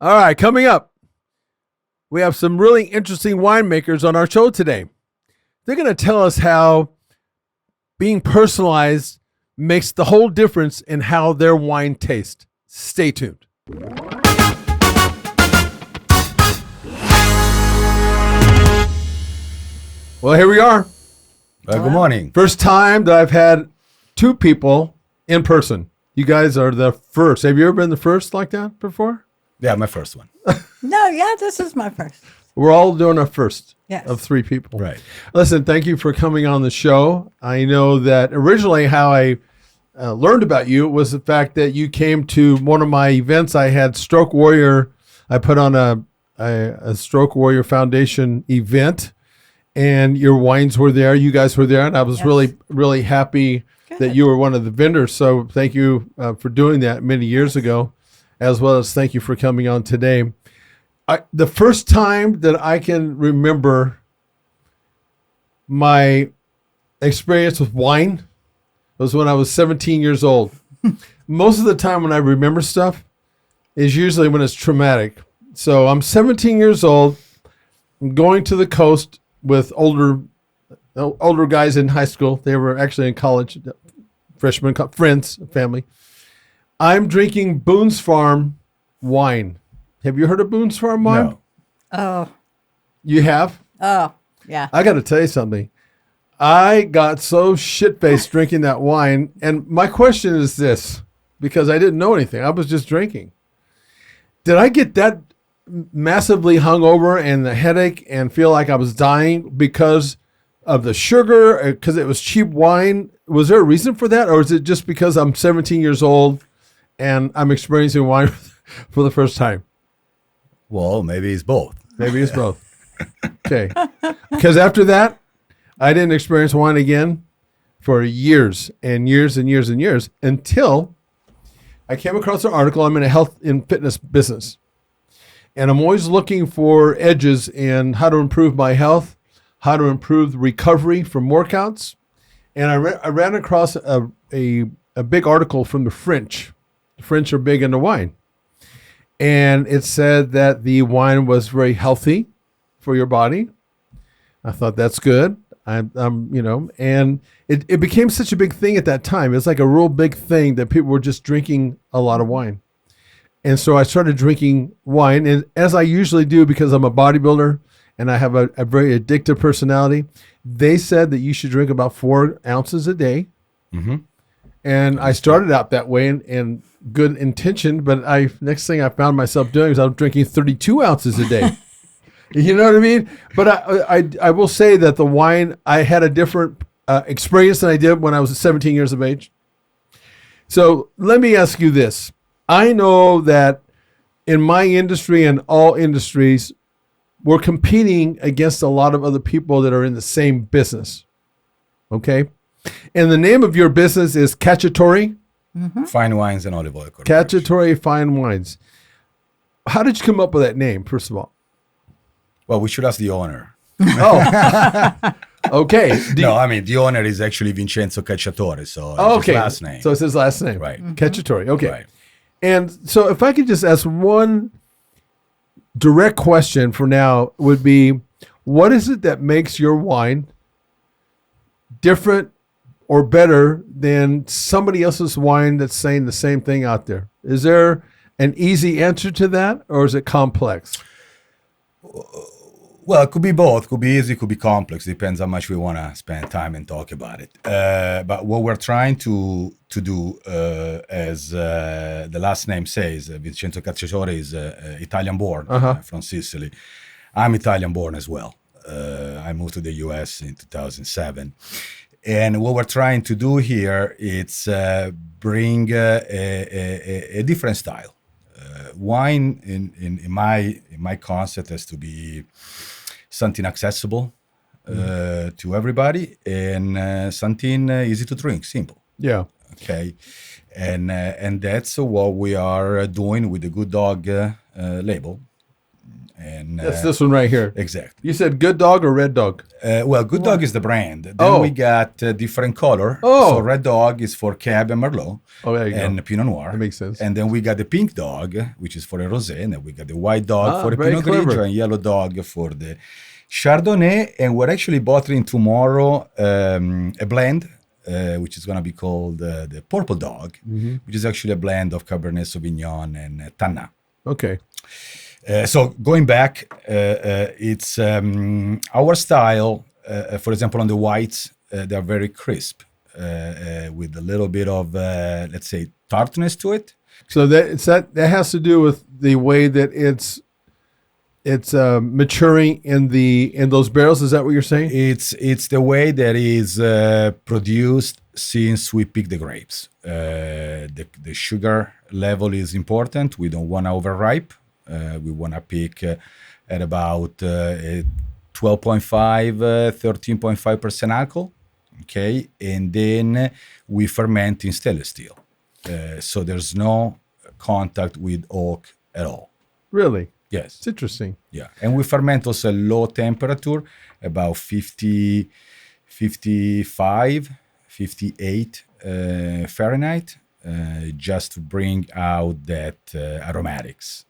All right, coming up, we have some really interesting winemakers on our show today. They're going to tell us how being personalized makes the whole difference in how their wine tastes. Stay tuned. Well, here we are. Good morning. First time that I've had two people in person. You guys are the first. Have you ever been the first like that before? Yeah, my first one. No, this is my first. We're all doing our first Yes. of three people. Right. Listen, thank you for coming on the show. I know that originally how I learned about you was the fact that you came to one of my events. I had Stroke Warrior. I put on a Stroke Warrior Foundation event, and your wines were there. You guys were there, and I was really happy that you were one of the vendors. So thank you for doing that many years ago, as well as thank you for coming on today. The first time that I can remember my experience with wine was when I was 17 years old. Most of the time when I remember stuff is usually when it's traumatic. So I'm 17 years old, I'm going to the coast with older guys in high school. They were actually in college, freshmen, friends, family. I'm drinking Boone's Farm wine. Have you heard of Boone's Farm wine? No. Oh, You have? oh, yeah. I got to tell you something. I got so shit-faced drinking that wine. And my question is this, because I didn't know anything. I was just drinking. Did I get that massively hungover and the headache and feel like I was dying because of the sugar, because it was cheap wine? Was there a reason for that? Or is it just because I'm 17 years old and I'm experiencing wine for the first time? Well, maybe it's both. Maybe it's both. Okay. Because after that, I didn't experience wine again for years and years and years and years until I came across an article. I'm in a health and fitness business. And I'm always looking for edges in how to improve my health, how to improve the recovery from workouts. And I ran across a big article from the French. The French are big into wine. And it said that the wine was very healthy for your body. I thought that's good. And it became such a big thing at that time. It's like a real big thing that people were just drinking a lot of wine. And so I started drinking wine, and as I usually do because I'm a bodybuilder and I have a very addictive personality, they said that you should drink about 4 ounces a day. Mm-hmm. And I started out that way in good intention, but next thing I found myself doing is I'm drinking 32 ounces a day. You know what I mean? But I will say that the wine, I had a different experience than I did when I was 17 years of age. So let me ask you this. I know that in my industry and all industries, we're competing against a lot of other people that are in the same business. Okay? And the name of your business is Cacciatore? Mm-hmm. Fine Wines and Olive Oil. Cacciatore Fine Wines. How did you come up with that name, first of all? Well, we should ask the owner. Oh, okay. The owner is actually Vincenzo Cacciatore, so it's his last name. So it's his last name. Right. Mm-hmm. Cacciatore, okay. Right. And so if I could just ask one direct question for now would be, what is it that makes your wine different or better than somebody else's wine that's saying the same thing out there? Is there an easy answer to that, or is it complex? Well, it could be both. Could be easy, could be complex. Depends how much we want to spend time and talk about it. But what we're trying to do, as the last name says, Vincenzo Cacciatore is Italian-born from Sicily. I'm Italian-born as well. I moved to the U.S. in 2007. And what we're trying to do here is bring a different style. Wine, in my concept, has to be something accessible to everybody and something easy to drink, simple. Yeah. Okay, and that's what we are doing with the Good Dog label, And That's this one right here. exactly. You said Good Dog or Red Dog? Well, Good Dog is the brand. Then Oh. we got different color. Oh. So Red Dog is for Cab and Merlot. Oh, there you and go. Pinot Noir. That makes sense. And then we got the Pink Dog, which is for a rosé. And then we got the White Dog for the very Pinot clever. Grigio and Yellow Dog for the Chardonnay. And we're actually bottling tomorrow a blend, which is going to be called the Purple Dog, which is actually a blend of Cabernet Sauvignon and Tannat. Okay. So going back, it's our style. For example, on the whites, they're very crisp with a little bit of, let's say, tartness to it. So that has to do with the way that it's maturing in those barrels. Is that what you're saying? It's the way that is produced since we pick the grapes. The sugar level is important. We don't want to overripe. We want to pick at about 12.5, 13.5% alcohol. Okay, and then we ferment in stainless steel. So there's no contact with oak at all. Really? Yes. It's interesting. Yeah, and we ferment also low temperature, about 50, 55, 58 Fahrenheit, just to bring out that aromatics.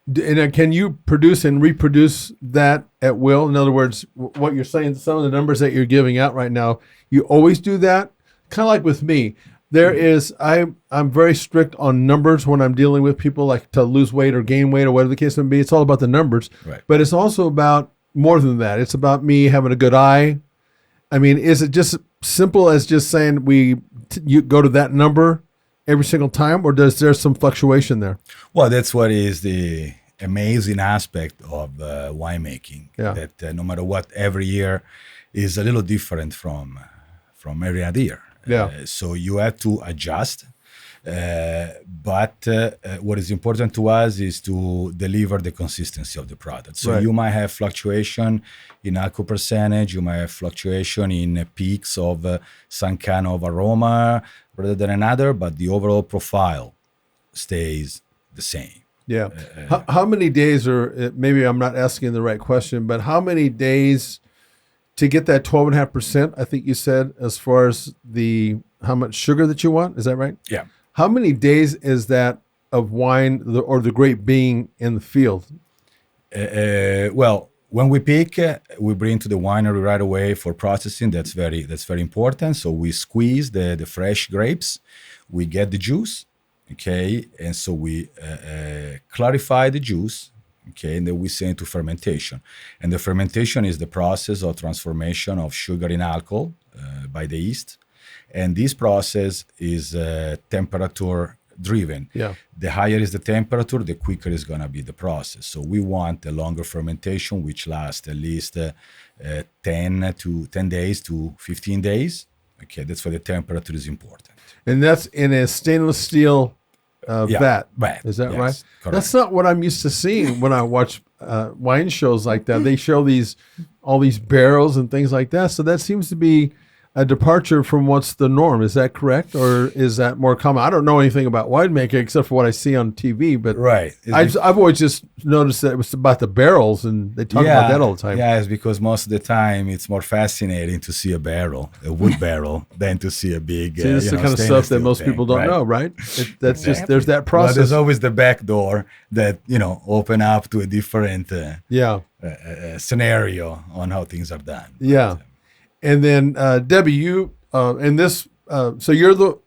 And can you produce and reproduce that at will? In other words, what you're saying, some of the numbers that you're giving out right now, you always do that? Kind of like with me. I'm very strict on numbers when I'm dealing with people, like to lose weight or gain weight or whatever the case may be. It's all about the numbers. Right. But it's also about more than that. It's about me having a good eye. I mean, is it just simple as just saying you go to that number every single time, or does there some fluctuation there? Well, that's what is the amazing aspect of winemaking. Yeah. That no matter what, every year is a little different from every other year. Yeah. So you have to adjust. But what is important to us is to deliver the consistency of the product. So Right. you might have fluctuation in alcohol percentage, you might have fluctuation in peaks of some kind of aroma rather than another, but the overall profile stays the same. Yeah. How many days, or maybe I'm not asking the right question, but how many days to get that 12.5%, I think you said, as far as how much sugar that you want? Is that right? Yeah. How many days is that of wine or the grape being in the field? Well, when we pick, we bring to the winery right away for processing. That's very important. So we squeeze the fresh grapes, we get the juice, okay, and so we clarify the juice, okay, and then we send it to fermentation. And the fermentation is the process of transformation of sugar in alcohol by the yeast. And this process is temperature driven. Yeah. The higher is the temperature, the quicker is going to be the process. So we want a longer fermentation, which lasts at least 10 days to 15 days. Okay, that's why the temperature is important. And that's in a stainless steel vat. Vat, Is that yes, right? correct. That's not what I'm used to seeing when I watch wine shows like that. They show all these barrels and things like that. So that seems to be a departure from what's the norm. Is that correct, or is that more common? I don't know anything about winemaking except for what I see on TV, but Right. I've always just noticed that it was about the barrels, and they talk about that all the time. Yeah, it's because most of the time it's more fascinating to see a wood barrel, than to see a big. See, this is the kind of stuff that most people don't know, right? That's just there's that But process. there's always the back door that open up to a different scenario on how things are done. Yeah. And then Debbie, you in this, so you're the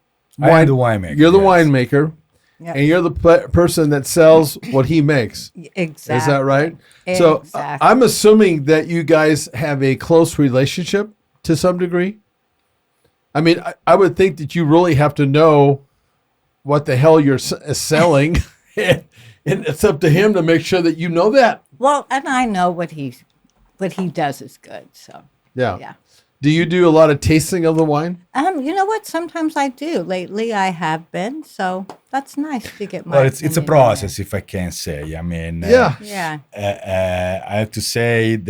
I am the winemaker. You're the yes. winemaker, Yeah. and you're the person that sells what he makes. Exactly. Is that right? So Exactly. I'm assuming that you guys have a close relationship to some degree. I mean, I would think that you really have to know what the hell you're selling, and it's up to him to make sure that you know that. Well, and I know what he does is good. So Yeah. Do you do a lot of tasting of the wine? you know what? Sometimes I do. Lately, I have been. So that's nice to get my. Well, it's a opinion process, if I can say. I mean, Yeah. on it. Yeah. I have to say,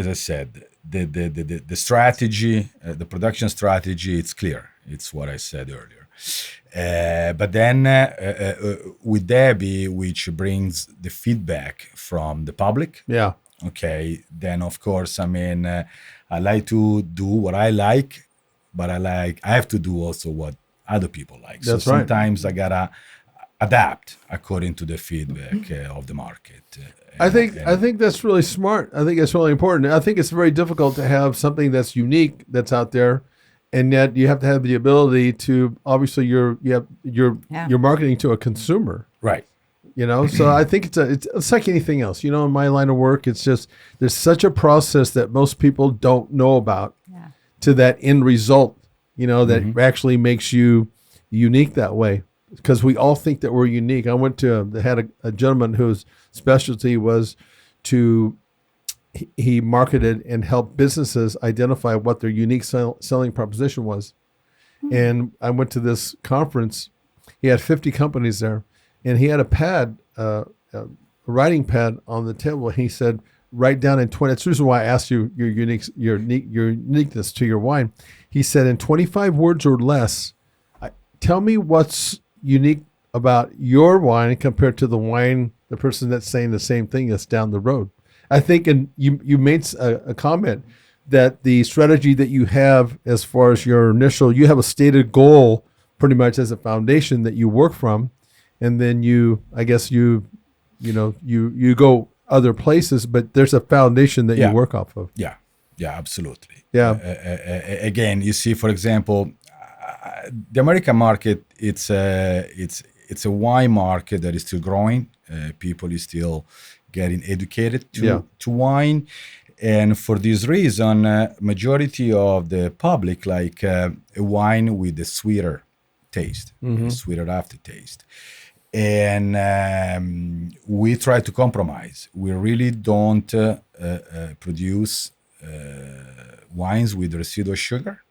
as I said, the strategy, the production strategy, it's clear. It's what I said earlier. But then with Debbie, which brings the feedback from the public. Yeah. Okay, then of course, I mean, I like to do what I like, but I have to do also what other people like. That's so right. sometimes I gotta adapt according to the feedback of the market. I think that's really smart. I think it's really important. I think it's very difficult to have something that's unique that's out there, and yet you have to have the ability to obviously you're marketing to a consumer. Right. You know, so I think it's like anything else. You know, in my line of work, it's just there's such a process that most people don't know about to that end result. You know, that actually makes you unique that way, because we all think that we're unique. I went to had a gentleman whose specialty was he marketed and helped businesses identify what their unique selling proposition was. And I went to this conference. He had 50 companies there. And he had a pad, a writing pad on the table. He said, write down in 20. That's the reason why I asked you your uniqueness to your wine. He said, in 25 words or less, tell me what's unique about your wine compared to the person that's saying the same thing that's down the road. I think, and you made a comment that the strategy that you have as far as you have a stated goal pretty much as a foundation that you work from. And then you go other places, but there's a foundation that you work off of. Yeah, absolutely. Yeah. Again, you see, for example, the American market, it's a wine market that is still growing. People is still getting educated to wine. And for this reason, majority of the public like a wine with a sweeter taste, a sweeter aftertaste. And we try to compromise. We really don't produce wines with residual sugar,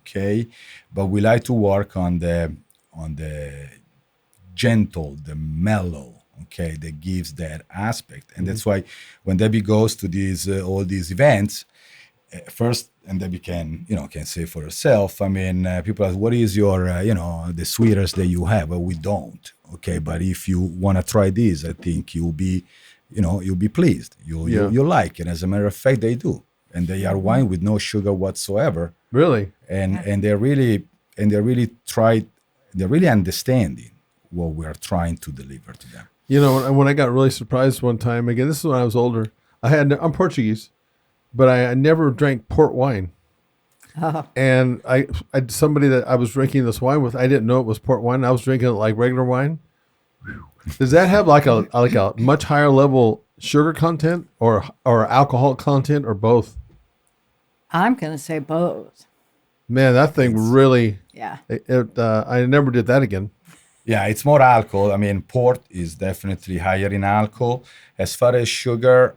okay? But we like to work on the gentle, the mellow, okay, that gives that aspect. And that's why when Debbie goes to these all these events, first, and Debbie can say for herself. I mean, people ask, what is your, the sweetest that you have? Well, we don't. Okay, but if you want to try this, I think you'll be pleased. You'll like it. As a matter of fact, they do, and they are wine with no sugar whatsoever. Really, and they're really understanding what we are trying to deliver to them. You know, when I got really surprised one time, again, this is when I was older. I'm Portuguese, but I never drank port wine. Oh. And I somebody that I was drinking this wine with, I didn't know it was port wine. I was drinking it like regular wine. Does that have like a much higher level sugar content or alcohol content or both? I'm gonna say both. Man, that thing really. Yeah. I never did that again. Yeah, it's more alcohol. I mean, port is definitely higher in alcohol. As far as sugar,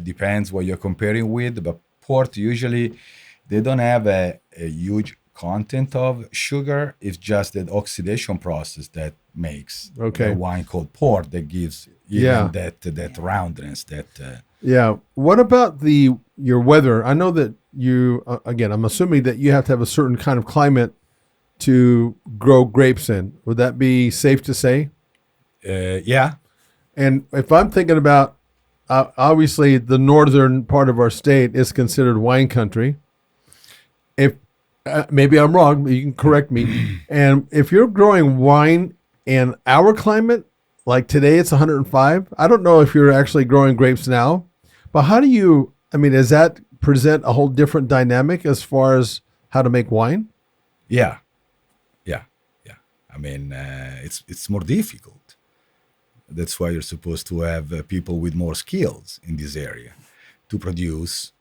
depends what you're comparing with, but port usually they don't have a huge content of sugar. It's just that oxidation process that makes a wine called port that gives that roundness. What about your weather? I know that you again, I'm assuming that you have to have a certain kind of climate to grow grapes in. Would that be safe to say? Yeah. And if I'm thinking about, obviously the northern part of our state is considered wine country. If maybe I'm wrong, you can correct me. And if you're growing wine in our climate, like today it's 105. I don't know if you're actually growing grapes now, but does that present a whole different dynamic as far as how to make wine? Yeah. I mean, it's more difficult. That's why you're supposed to have people with more skills in this area to produce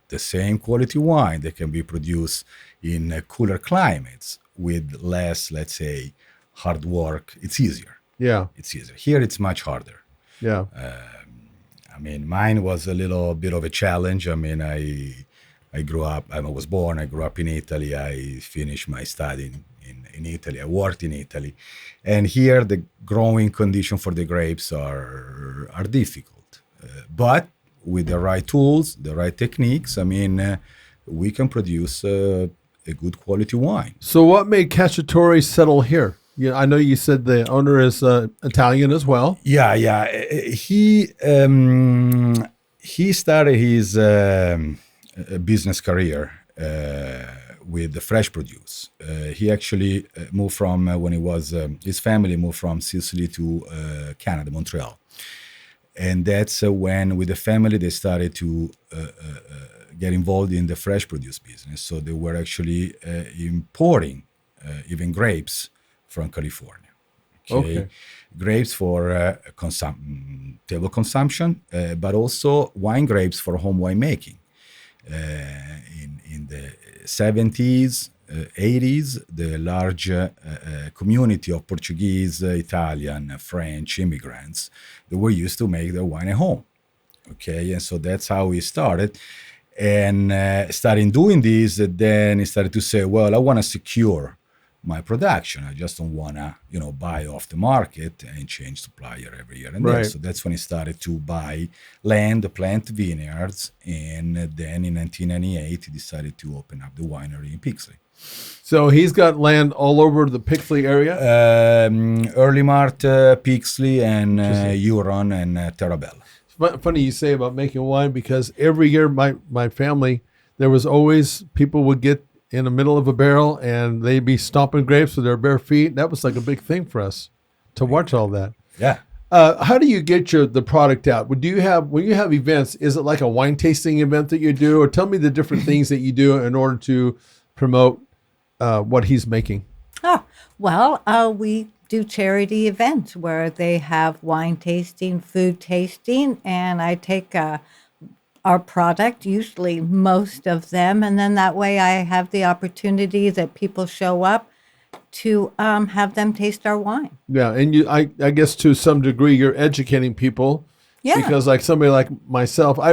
the same quality wine that can be produced in cooler climates with less, let's say, hard work. It's easier. Yeah. It's easier. Here, it's much harder. Yeah. I mean, mine was a little bit of a challenge. I mean, I grew up, I was born, I grew up in Italy. I finished my study in Italy. I worked in Italy. And here, the growing condition for the grapes are difficult. But with the right tools, the right techniques, I mean, we can produce a good quality wine. So what made Cacciatore settle here? Yeah, I know you said the owner is Italian as well. Yeah. He started his business career with the fresh produce. He actually moved from when he was his family moved from Sicily to Canada, Montreal, and that's when with the family they started to get involved in the fresh produce business. So they were actually importing even grapes from California. Okay. Grapes for table consumption, but also wine grapes for home winemaking. In the 70s, 80s, the large community of Portuguese, Italian, French immigrants, they were used to make their wine at home. Okay, and so that's how we started. And starting doing this, then he started to say, well, I want to secure my production. I just don't want to, buy off the market and change supplier every year and there. So that's when he started to buy land, plant vineyards, and then in 1998 he decided to open up the winery in Pixley. So he's got land all over the Pixley area? Early Mart, Pixley, and Huron and Terrabella. It's funny you say about making wine, because every year my family, there was always people would get in the middle of a barrel and they'd be stomping grapes with their bare feet. That was like a big thing for us to watch all that. Yeah. How do you get the product out? When you have events, is it like a wine tasting event that you do, or tell me the different things that you do in order to promote what he's making? Oh, well, we do charity events where they have wine tasting, food tasting, and I take our product, usually most of them, and then that way I have the opportunity that people show up to have them taste our wine. Yeah, and I guess to some degree you're educating people. Yeah. Because like somebody like myself, I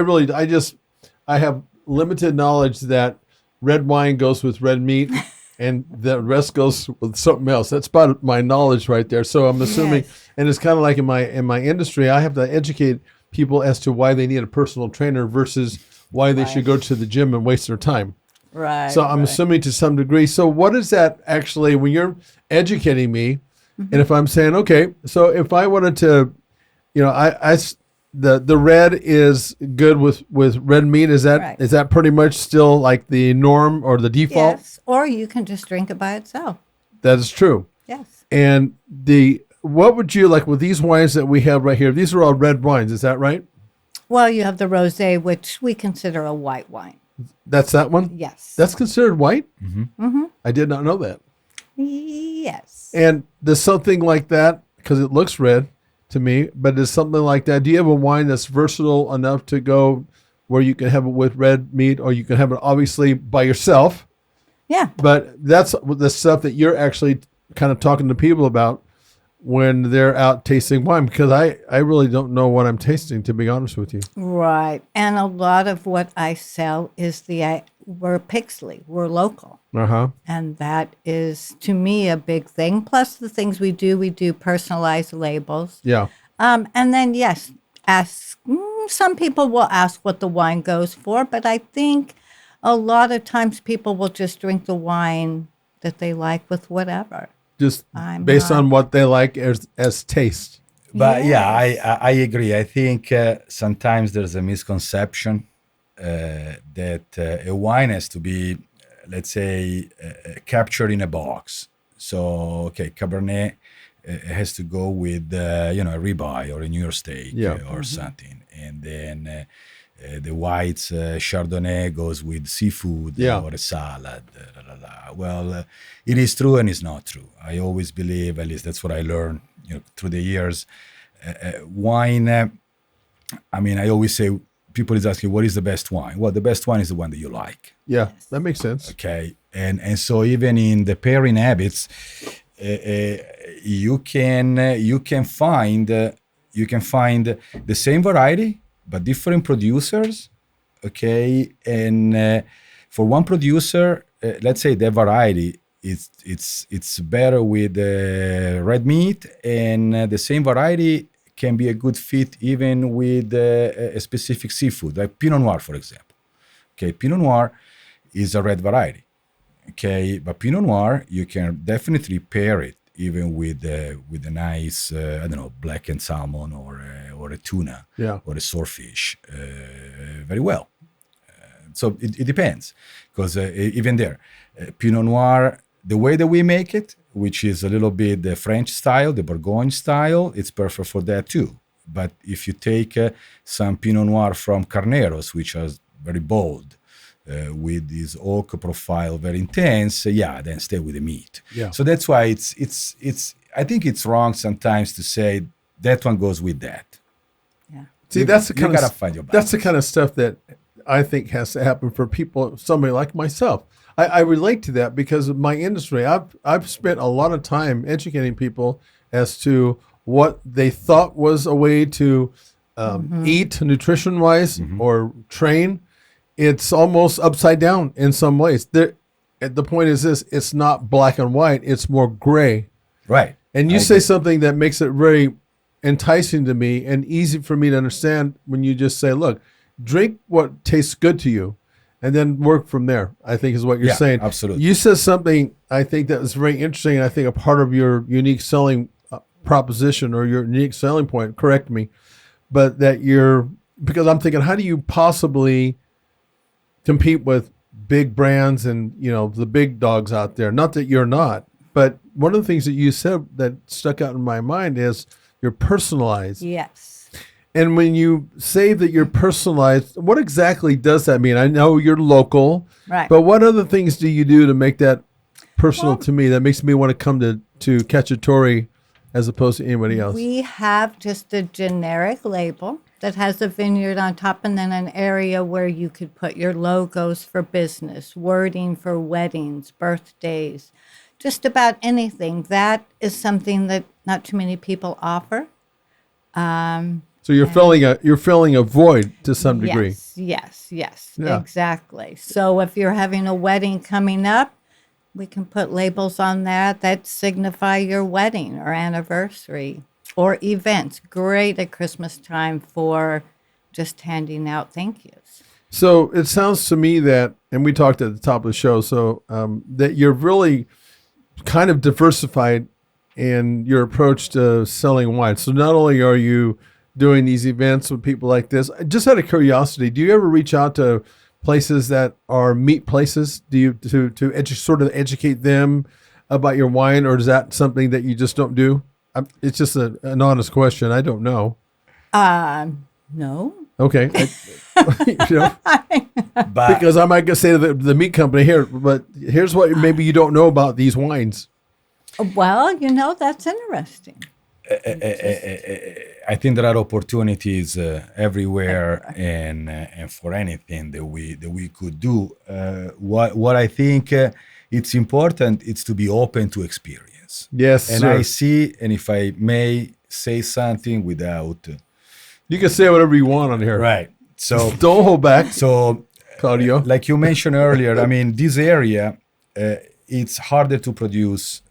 have limited knowledge that red wine goes with red meat and the rest goes with something else. That's about my knowledge right there. So I'm assuming, and it's kind of like in my industry, I have to educate people as to why they need a personal trainer versus why they should go to the gym and waste their time. Right. So I'm assuming to some degree. So what is that actually when you're educating me, and if I'm saying, okay, so if I wanted to, the red is good with red meat. Is that pretty much still like the norm or the default? Yes, or you can just drink it by itself. That is true. Yes. And what would you like with these wines that we have right here? These are all red wines. Is that right? Well, you have the rosé, which we consider a white wine. That's that one? Yes. That's considered white? Mm-hmm. Mm-hmm. I did not know that. Yes. And does something like that, because it looks red to me, but does something like that, do you have a wine that's versatile enough to go where you can have it with red meat, or you can have it obviously by yourself? Yeah. But that's the stuff that you're actually kind of talking to people about when they're out tasting wine, because I really don't know what I'm tasting, to be honest with you. Right. And a lot of what I sell is we're Pixley, we're local. Uh-huh. And that is, to me, a big thing. Plus the things we do personalized labels. Yeah. And then, yes, some people will ask what the wine goes for, but I think a lot of times people will just drink the wine that they like with whatever. Just based on what they like as taste. But I agree. I think sometimes there's a misconception that a wine has to be, let's say, captured in a box. So, okay, Cabernet has to go with, a ribeye or a New York steak or something. And then the whites, Chardonnay goes with seafood or a salad. Well, it is true and it's not true. I always believe, at least that's what I learned through the years. Wine, I always say, people is asking, what is the best wine? Well, the best wine is the one that you like. Yeah, that makes sense. Okay, and so even in the pairing habits, you can find the same variety but different producers. Okay, and for one producer, let's say their variety it's better with red meat, and the same variety can be a good fit even with a specific seafood, like Pinot Noir, for example. Okay, Pinot Noir is a red variety. Okay, but Pinot Noir, you can definitely pair it even with a nice, I don't know, blackened salmon or a tuna Yeah. or a swordfish very well. So it depends, because even there, Pinot Noir, the way that we make it, which is a little bit the French style, the Bourgogne style, it's perfect for that too. But if you take some Pinot Noir from Carneros, which are very bold, with this oak profile very intense, then stay with the meat. Yeah. So that's why it's. I think it's wrong sometimes to say that one goes with that. Yeah. See, that's the You kind gotta of find your that's the balance. kind of stuff that I think has to happen for people, somebody like myself. I relate to that because of my industry. I've spent a lot of time educating people as to what they thought was a way to eat nutrition wise or train. It's almost upside down in some ways. The point is this: it's not black and white; it's more gray. Right. And you I say agree. something that makes it very enticing to me and easy for me to understand when you just say, look, drink what tastes good to you and then work from there, I think is what you're Yeah, saying. absolutely. You said something I think that was very interesting. And I think a part of your unique selling proposition or your unique selling point, correct me, but that because I'm thinking, how do you possibly compete with big brands and, the big dogs out there? Not that you're not, but one of the things that you said that stuck out in my mind is you're personalized. Yes. And when you say that you're personalized, what exactly does that mean? I know you're local, Right. but what other things do you do to make that personal to me that makes me want to come to Cacciatore as opposed to anybody else? We have just a generic label that has a vineyard on top and then an area where you could put your logos for business, wording for weddings, birthdays, just about anything. That is something that not too many people offer. So you're filling a void to some degree. Yes, Yeah. exactly. So if you're having a wedding coming up, we can put labels on that signify your wedding or anniversary or events. Great at Christmas time for just handing out thank yous. So it sounds to me that, and we talked at the top of the show, so that you're really kind of diversified in your approach to selling wine. So not only are you doing these events with people like this, just out of curiosity, do you ever reach out to places that are meat places? Do you sort of educate them about your wine, or is that something that you just don't do? It's just an honest question. I don't know. No. Okay. But Because I might say to the meat company here, but here's what maybe you don't know about these wines. Well, that's interesting. I think there are opportunities everywhere, and for anything that we could do. What I think it's important is to be open to experience. Yes, and sir. I see, and if I may say something without You can say whatever you want on here. right, so Don't hold back. so Claudio. like you mentioned earlier, I mean, this area, it's harder to produce,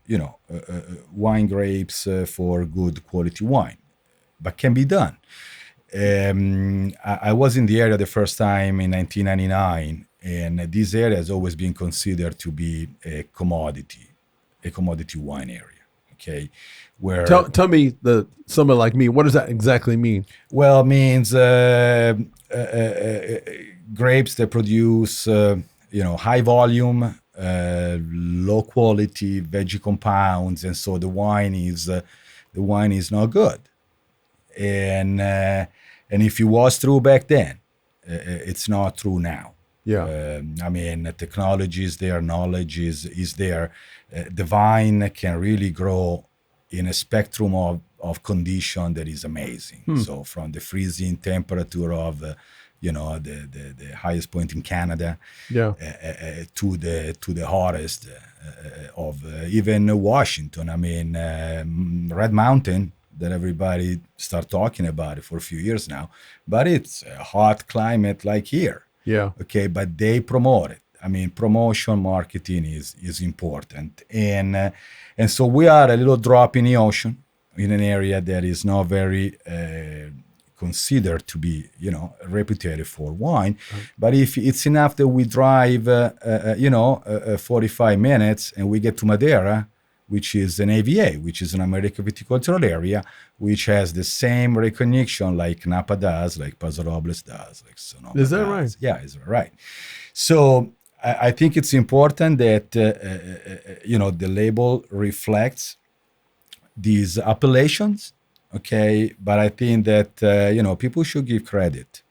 wine grapes for good quality wine, but can be done. I was in the area the first time in 1999, and this area has always been considered to be a commodity wine area. Okay, where Tell me, someone like me, what does that exactly mean? well means grapes that produce high volume, low quality veggie compounds, and so the wine is not good. And if it was true back then, it's not true now. Yeah. I mean, technology is there, knowledge is there. The vine can really grow in a spectrum of condition that is amazing. So from the freezing temperature of the highest point in Canada, Yeah. to the hottest of even Washington. I mean, Red Mountain, that everybody start talking about it for a few years now, but it's a hot climate like here. Yeah. Okay, but they promote it. I mean, promotion, marketing is important, and so we are a little drop in the ocean in an area that is not very considered to be, reputed for wine. But if it's enough that we drive, 45 minutes and we get to Madeira, which is an AVA, which is an American viticultural area, which has the same recognition like Napa does, like Paso Robles does, like Sonoma Is that does. right? Yeah, is right. So I think it's important that, the label reflects these appellations, okay? But I think that, people should give credit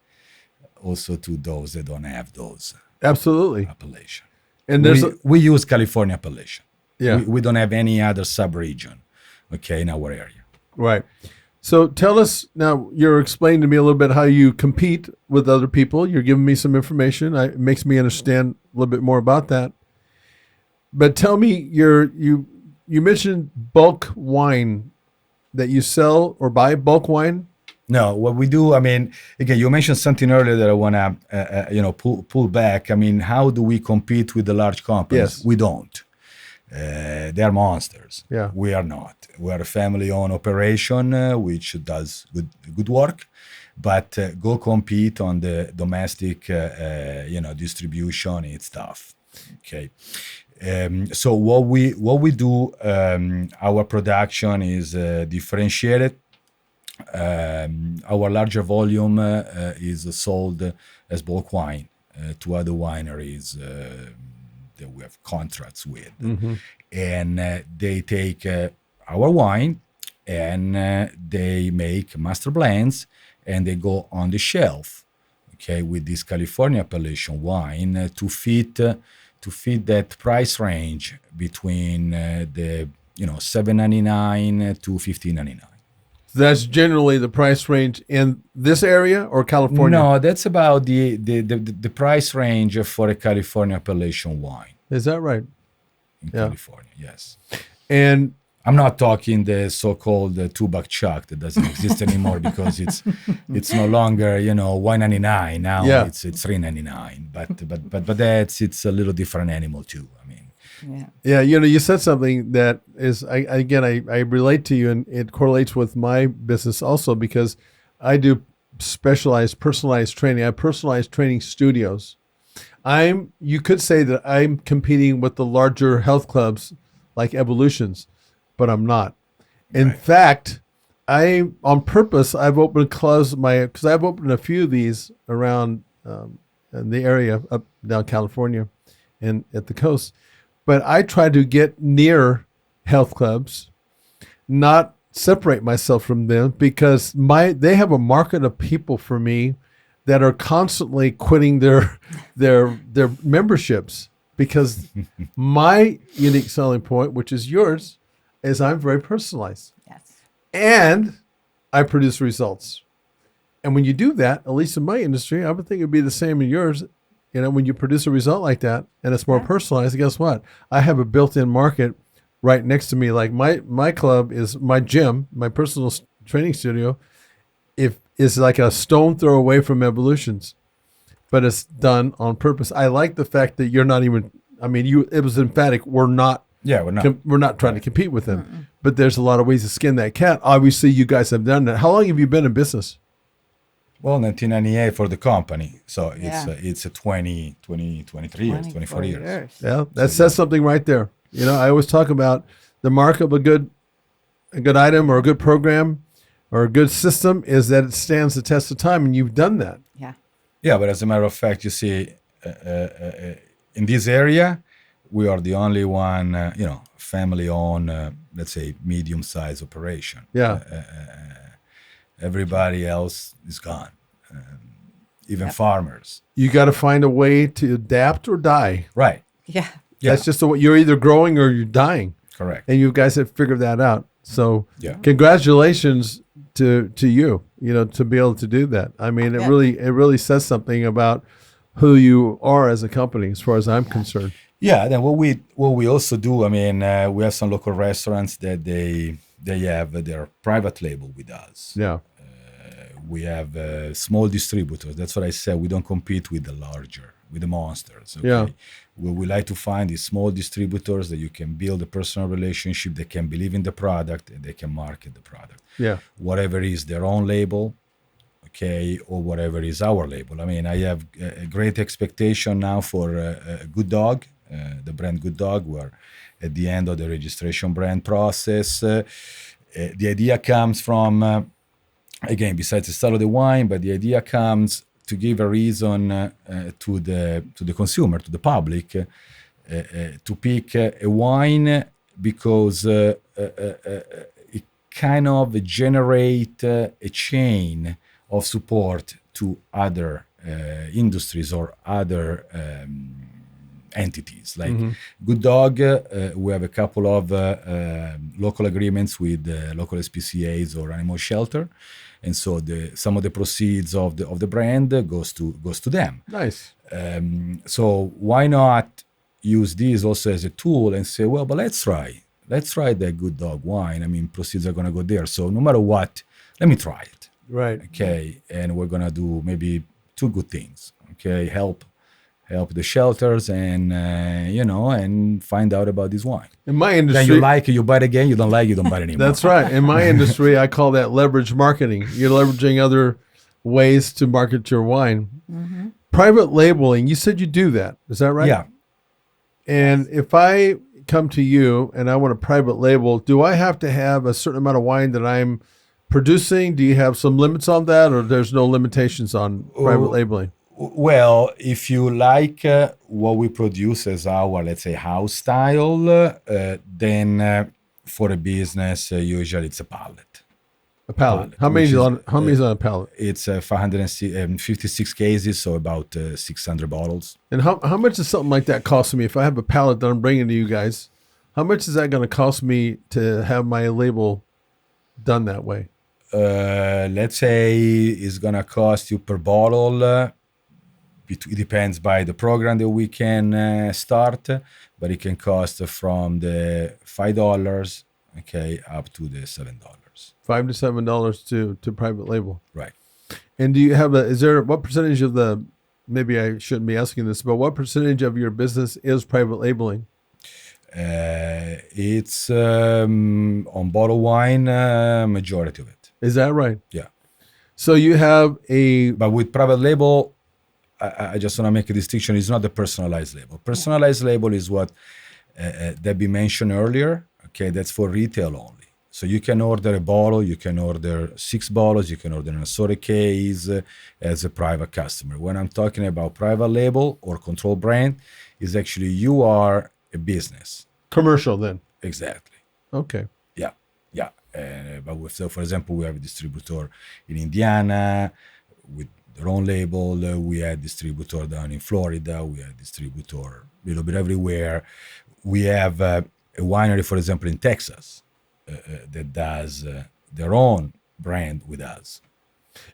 also to those that don't have those Absolutely. appellation. And there's We use California appellation. Yeah. We don't have any other sub-region, okay, in our area. right. So tell us now. You're explaining to me a little bit how you compete with other people. You're giving me some information. It makes me understand a little bit more about that. But tell me, you mentioned bulk wine, that you sell or buy bulk wine. No, what we do, again, you mentioned something earlier that I want to, pull back. How do we compete with the large companies? Yes. We don't. They are monsters. Yeah. We are not. We are a family-owned operation, which does good work, but go compete on the domestic, distribution. It's tough. Okay. So what we do, our production is differentiated. Our larger volume is sold as bulk wine to other wineries that we have contracts with, and they take our wine and they make master blends and they go on the shelf, okay, with this California appellation wine to fit that price range between the $7.99 to $15.99. That's generally the price range in this area or California. No, that's about the price range for a California appellation wine Is that right? in Yeah. California. Yes. And I'm not talking the so-called $2 chuck that doesn't exist anymore because it's no longer $1.99 now. Yeah. It's $3.99. But it's a little different animal too. Yeah. yeah, you said something that is, I relate to you, and it correlates with my business also, because I do specialized, personalized training. I have personalized training studios. You could say that I'm competing with the larger health clubs like Evolutions, but I'm not. In fact, on purpose, I've opened clubs because I've opened a few of these around in the area up down California and at the coast. But I try to get near health clubs, not separate myself from them, because they have a market of people for me that are constantly quitting their memberships, because my unique selling point, which is yours, is I'm very personalized. Yes. And I produce results. And when you do that, at least in my industry, I would think it'd be the same in yours. When you produce a result like that and it's more personalized, guess what? I have a built-in market right next to me. Like my club is my gym, my personal training studio, is like a stone throw away from Evolutions, but it's done on purpose. I like the fact that you're not even, it was emphatic. We're not trying to compete with them, but there's a lot of ways to skin that cat. Obviously you guys have done that. How long have you been in business? Well, 1998 for the company. So Yeah. it's a 23 years, 24 years. Yeah, that says something right there. I always talk about the mark of a good item or a good program or a good system is that it stands the test of time, and you've done that. Yeah. Yeah, but as a matter of fact, you see, in this area, we are the only one, family-owned, let's say, medium-sized operation. Yeah. Everybody else is gone, even farmers. You got to find a way to adapt or die. Right. Yeah. Yeah. That's just you're either growing or you're dying, Correct. and you guys have figured that out. So, Yeah. congratulations to you. To be able to do that. It really says something about who you are as a company, as far as I'm concerned. Yeah. Then what we also do, we have some local restaurants that they have their private label with us. Yeah. We have small distributors. That's what I said. We don't compete with the monsters. Okay? Yeah. We like to find these small distributors that you can build a personal relationship, they can believe in the product, and they can market the product. Yeah. Whatever is their own label, okay, or whatever is our label. I mean, I have a great expectation now for Good Dog, the brand Good Dog. We're at the end of the registration brand process. The idea comes from, again, besides the style of the wine, but the idea comes to give a reason to the consumer, to the public, to pick a wine because it kind of generate a chain of support to other industries or other entities. Like Good Dog, we have a couple of local agreements with local SPCAs or animal shelter, and so some of the proceeds of the brand goes to them. Nice. So why not use this also as a tool and say, well, but let's try that Good Dog wine. I mean, proceeds are going to go there. So no matter what, let me try it. Right. Okay, and we're going to do maybe two good things. Okay, help the shelters and and find out about this wine. In my industry, Then you like it, you buy it again. You don't like it, you don't buy it anymore. that's right. In my industry, I call that leverage marketing. You're leveraging other ways to market your wine. Private labeling, you said you do that. Is that right? Yeah. And if I come to you and I want a private label, do I have to have a certain amount of wine that I'm producing? Do you have some limits on that, or there's no limitations on private labeling? Well, if you like what we produce as our, let's say, house style, then for a business, usually it's a pallet. A pallet. How many is on a pallet? It's 556 cases, so about 600 bottles. And how much does something like that cost me if I have a pallet that I'm bringing to you guys? How much is that going to cost me to have my label done that way? Let's say it's going to cost you per bottle. It depends by the program that we can start, but it can cost from the $5, okay, up to the $7. $5 to $7 to private label. Right. And do you have what percentage of maybe I shouldn't be asking this, but what percentage of your business is private labeling? It's on bottled wine, majority of it. Is that right? Yeah. So you have But with private label, I just want to make a distinction. It's not the personalized label. Personalized label is what Debbie mentioned earlier. Okay, that's for retail only. So you can order a bottle, you can order 6 bottles, you can order an assorted case as a private customer. When I'm talking about private label or control brand, is actually you are a business. commercial then. Exactly. Okay. Yeah. So, for example, we have a distributor in Indiana with their own label. We had distributor down in Florida. We had distributor a little bit everywhere. We have a winery, for example, in Texas that does their own brand with us.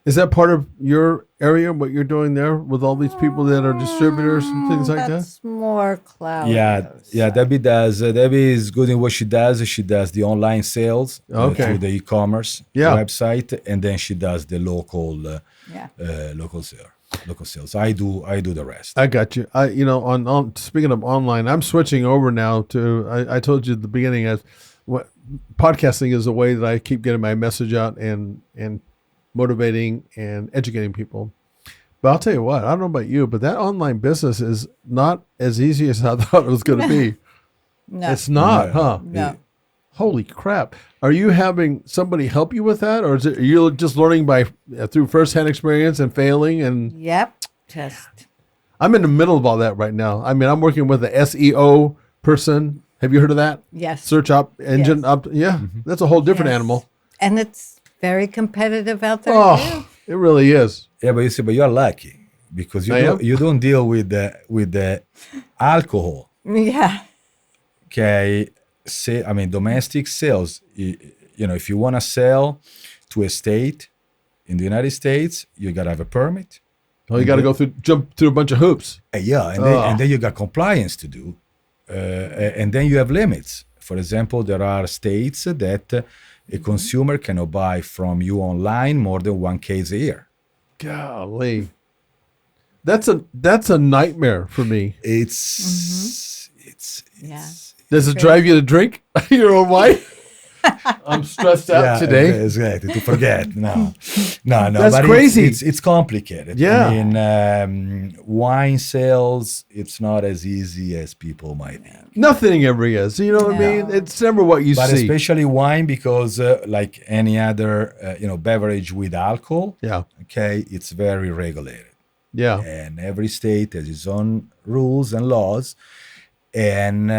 Is that part of your area, what you're doing there with all these people that are distributors and things like that? That's more Claudio. Yeah, Debbie does. Debbie is good in what she does. She does the online sales through the e-commerce website, and then she does the local sales. I do the rest. I got you. On speaking of online, I'm switching over now to. I told you at the beginning as what podcasting is a way that I keep getting my message out and motivating and educating people. But I'll tell you what, I don't know about you, but that online business is not as easy as I thought it was going to be. No. It's not, huh? No. Holy crap. Are you having somebody help you with that? Or is it you're just learning through firsthand experience and failing? And Yep. Just. I'm in the middle of all that right now. I mean, I'm working with an SEO person. Have you heard of that? Yes. Search engine Yes. up. Yeah. That's a whole different Yes. animal. And it's very competitive out there Oh, too. it really is. Yeah, but you're lucky because you don't deal with the alcohol. Yeah. Okay, domestic sales. If you want to sell to a state in the United States, you gotta have a permit. Oh, you got to jump through a bunch of hoops. And then you got compliance to do, and then you have limits. For example, there are states that a consumer cannot buy from you online more than 1 case a year. Golly. That's a nightmare for me. It's Yeah. Does it drive you to drink your own wine? I'm stressed out today. Exactly. To forget. No. That's but crazy. It's complicated. Yeah. I mean, wine sales, it's not as easy as people might think. Nothing ever is. You know what I mean? No. It's never what you But see. especially wine, because like any other beverage with alcohol, Yeah. okay, it's very regulated. Yeah. And every state has its own rules and laws, and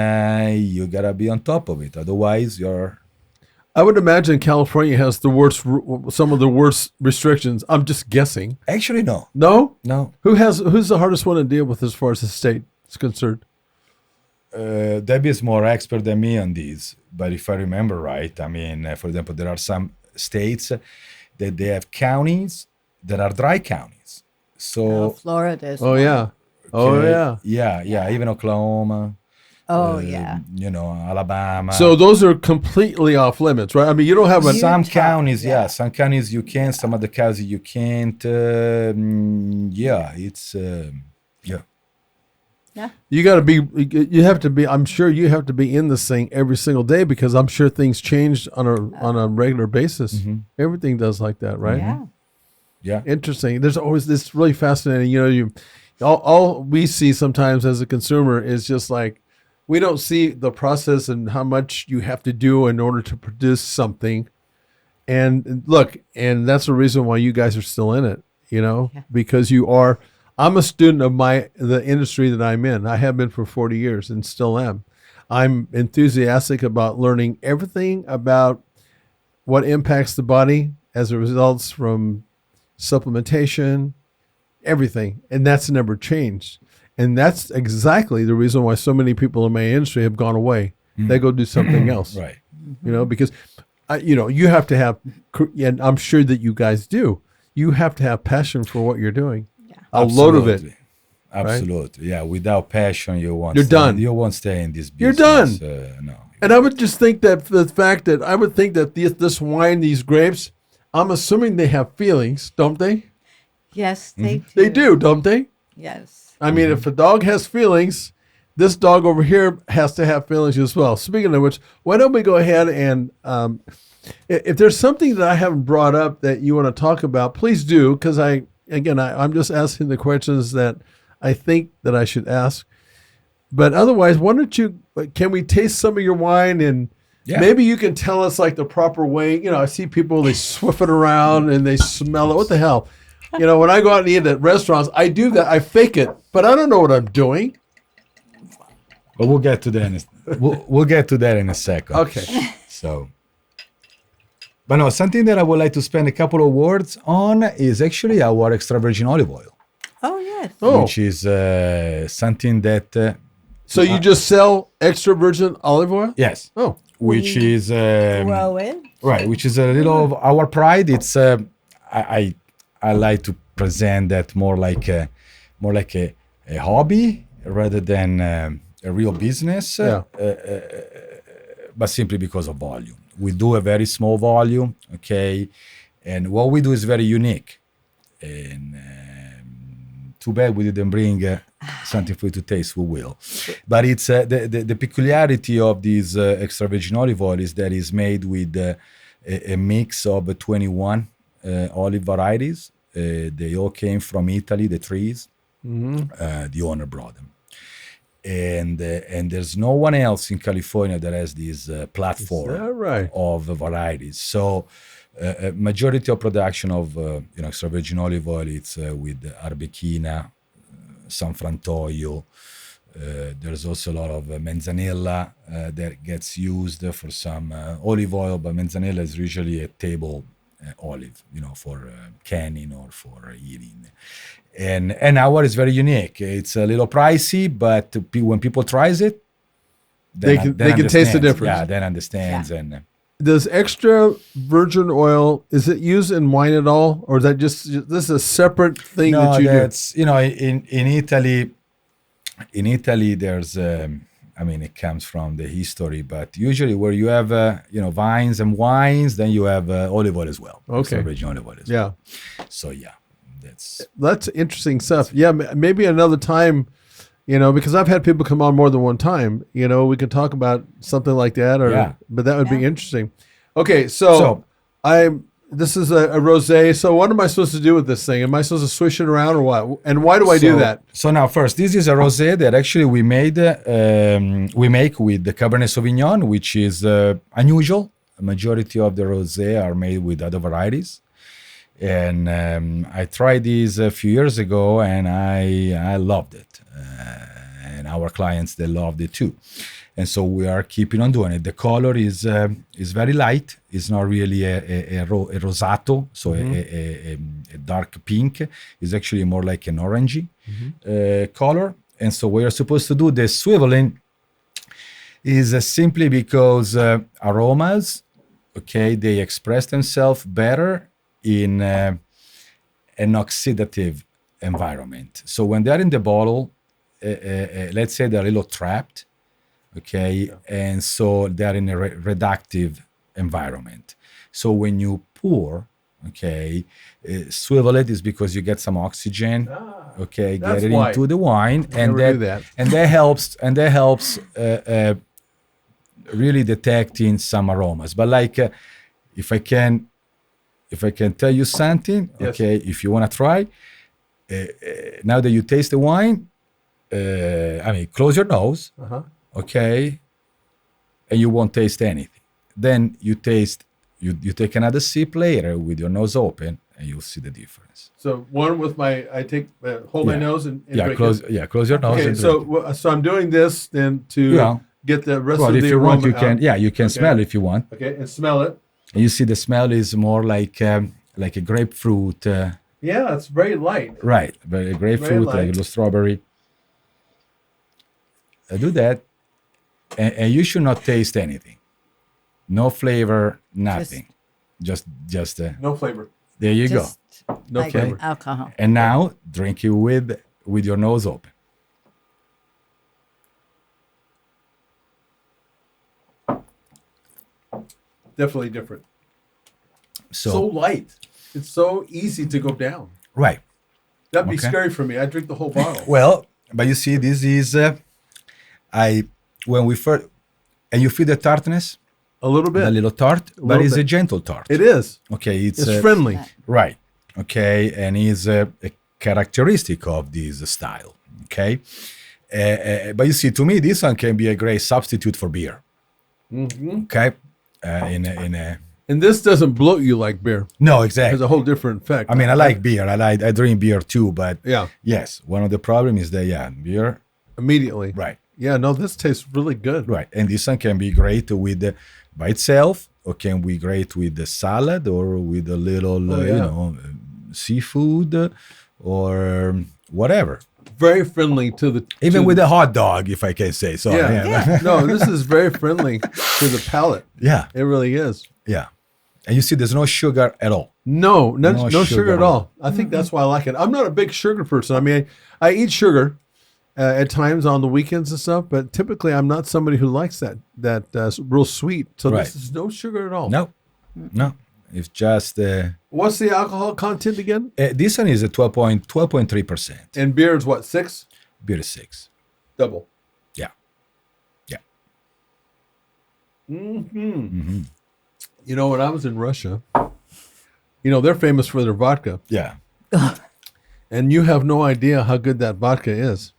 you gotta be on top of it. Otherwise, you're I would imagine California has the worst, some of the worst restrictions. I'm just guessing. actually no. No? Who's the hardest one to deal with as far as the state is concerned? Debbie is more expert than me on these, but if I remember right, I mean, for example, there are some states that they have counties that are dry counties. So, Florida is. Oh, yeah. Oh, yeah. yeah, even Oklahoma, Oh, yeah. Alabama. So those are completely off limits, right? I mean, you don't have a... some Utah, counties, yeah. some counties you can, some other counties you can't. It's Yeah. You have to be, I'm sure you have to be in this thing every single day because I'm sure things change on a regular basis. Mm-hmm. Everything does like that, right? Yeah. Interesting. There's always this really fascinating, all we see sometimes as a consumer is just like, we don't see the process and how much you have to do in order to produce something. And look, and that's the reason why you guys are still in it, because I'm a student of the industry that I'm in. I have been for 40 years and still am. I'm enthusiastic about learning everything about what impacts the body as a result from supplementation, everything. And that's never changed. And that's exactly the reason why so many people in my industry have gone away. They go do something else. right. Because, you have to have, and I'm sure that you guys do, you have to have passion for what you're doing. A load of it. Absolutely. Yeah. Without passion, you won't. You're done. You won't stay in this You're business. done. No. And I would just think that I would think that this wine, these grapes, I'm assuming they have feelings, don't they? Yes, they do. They do, don't they? Yes. I mean, if a dog has feelings, this dog over here has to have feelings as well. Speaking of which, why don't we go ahead and if there's something that I haven't brought up that you want to talk about, please do, because I'm just asking the questions that I think that I should ask. But otherwise, can we taste some of your wine and maybe you can tell us like the proper way? I see people, they swiff it around and they smell it. What the hell? When I go out and eat at restaurants, I do that. I fake it, but I don't know what I'm doing. But we'll get to that. We'll get to that in a second. Okay. So, but no, something that I would like to spend a couple of words on is actually our extra virgin olive oil, Oh, yes. which is something that So you just sell extra virgin olive oil? yes, Oh. which is Grow it. right, which is a little of our pride. It's I like to present that more like a hobby rather than a real business. But simply because of volume. We do a very small volume, okay, and what we do is very unique. And too bad we didn't bring something for you to taste. We will, but it's the peculiarity of this extra virgin olive oil is that it's made with a mix of 21 olive varieties. They all came from Italy, the trees. The owner brought them. And there's no one else in California that has this platform of varieties. So majority of production of extra virgin olive oil, it's with Arbequina, San Frantoio. There's also a lot of Manzanilla that gets used for some olive oil, but Manzanilla is usually a table olive, for canning or for eating. And our is very unique. It's a little pricey, but when people tries it, they can taste the difference. Yeah, then understands. Yeah. And does extra virgin oil, is it used in wine at all, or is that this is a separate thing that you do? In Italy, there's it comes from the history, but usually where you have vines and wines, then you have olive oil as well. Okay, virgin olive oil as well. So that's interesting stuff. Yeah, maybe another time, because I've had people come on more than one time. We could talk about something like that, but that would be interesting. Okay, so this is a rosé. So what am I supposed to do with this thing? Am I supposed to swish it around or what? And why do I do that? So now, first, this is a rosé that actually we make with the Cabernet Sauvignon, which is unusual. A majority of the rosé are made with other varieties. And I tried this a few years ago, and I loved it. And our clients, they loved it too. And so we are keeping on doing it. The color is very light. It's not really a rosato, so a dark pink. It's actually more like an orangey color. And so we are supposed to do the swiveling is simply because aromas, okay, they express themselves better in an oxidative environment. So when they're in the bottle, let's say they're a little trapped, okay, and so they're in a reductive environment. So when you pour, okay, swivel it is because you get some oxygen, okay, get it into the wine, and that helps really detecting some aromas. But like, if I can tell you something, okay, if you want to try, now that you taste the wine, close your nose, okay, and you won't taste anything. Then you taste, you take another sip later with your nose open, and you'll see the difference. So one with I hold my nose and close your nose. Okay, so I'm doing this then to get the rest of the aroma. If you want, you can smell if you want. Okay, and smell it. And you see the smell is more like a grapefruit. Yeah, it's very light. Right, very grapefruit, like a little strawberry. Do that, and you should not taste anything. No flavor, nothing. Just no flavor. There you go. No like flavor. Alcohol. And now drink it with your nose open. Definitely different. So light. It's so easy to go down. Right. That'd be scary for me. I drink the whole bottle. Well, but you see, this is when we first, and you feel the tartness. A little bit. A little tart, but it's a gentle tart. It is. Okay, it's friendly. Right. Okay, and is a characteristic of this style. Okay, but you see, to me, this one can be a great substitute for beer. Mm-hmm. Okay, in a. And this doesn't bloat you like beer. No, exactly. It has a whole different effect. I mean, I like beer. I drink beer too, but yes, one of the problems is that beer immediately. Right. Yeah, no, this tastes really good. Right, and this one can be great with by itself, or can be great with the salad, or with a little seafood, or whatever. Very friendly to the even with a hot dog, if I can say so. Yeah. No, this is very friendly to the palate. Yeah, it really is. Yeah, and you see, there's no sugar at all. No sugar at all. I think that's why I like it. I'm not a big sugar person. I mean, I eat sugar at times on the weekends and stuff, but typically I'm not somebody who likes that real sweet. So this is no sugar at all. No. It's just. What's the alcohol content again? This one is a 12.3%. And beer is what, 6? Beer is 6. Double. Yeah. Mm-hmm. You know, when I was in Russia, they're famous for their vodka. Yeah. And you have no idea how good that vodka is.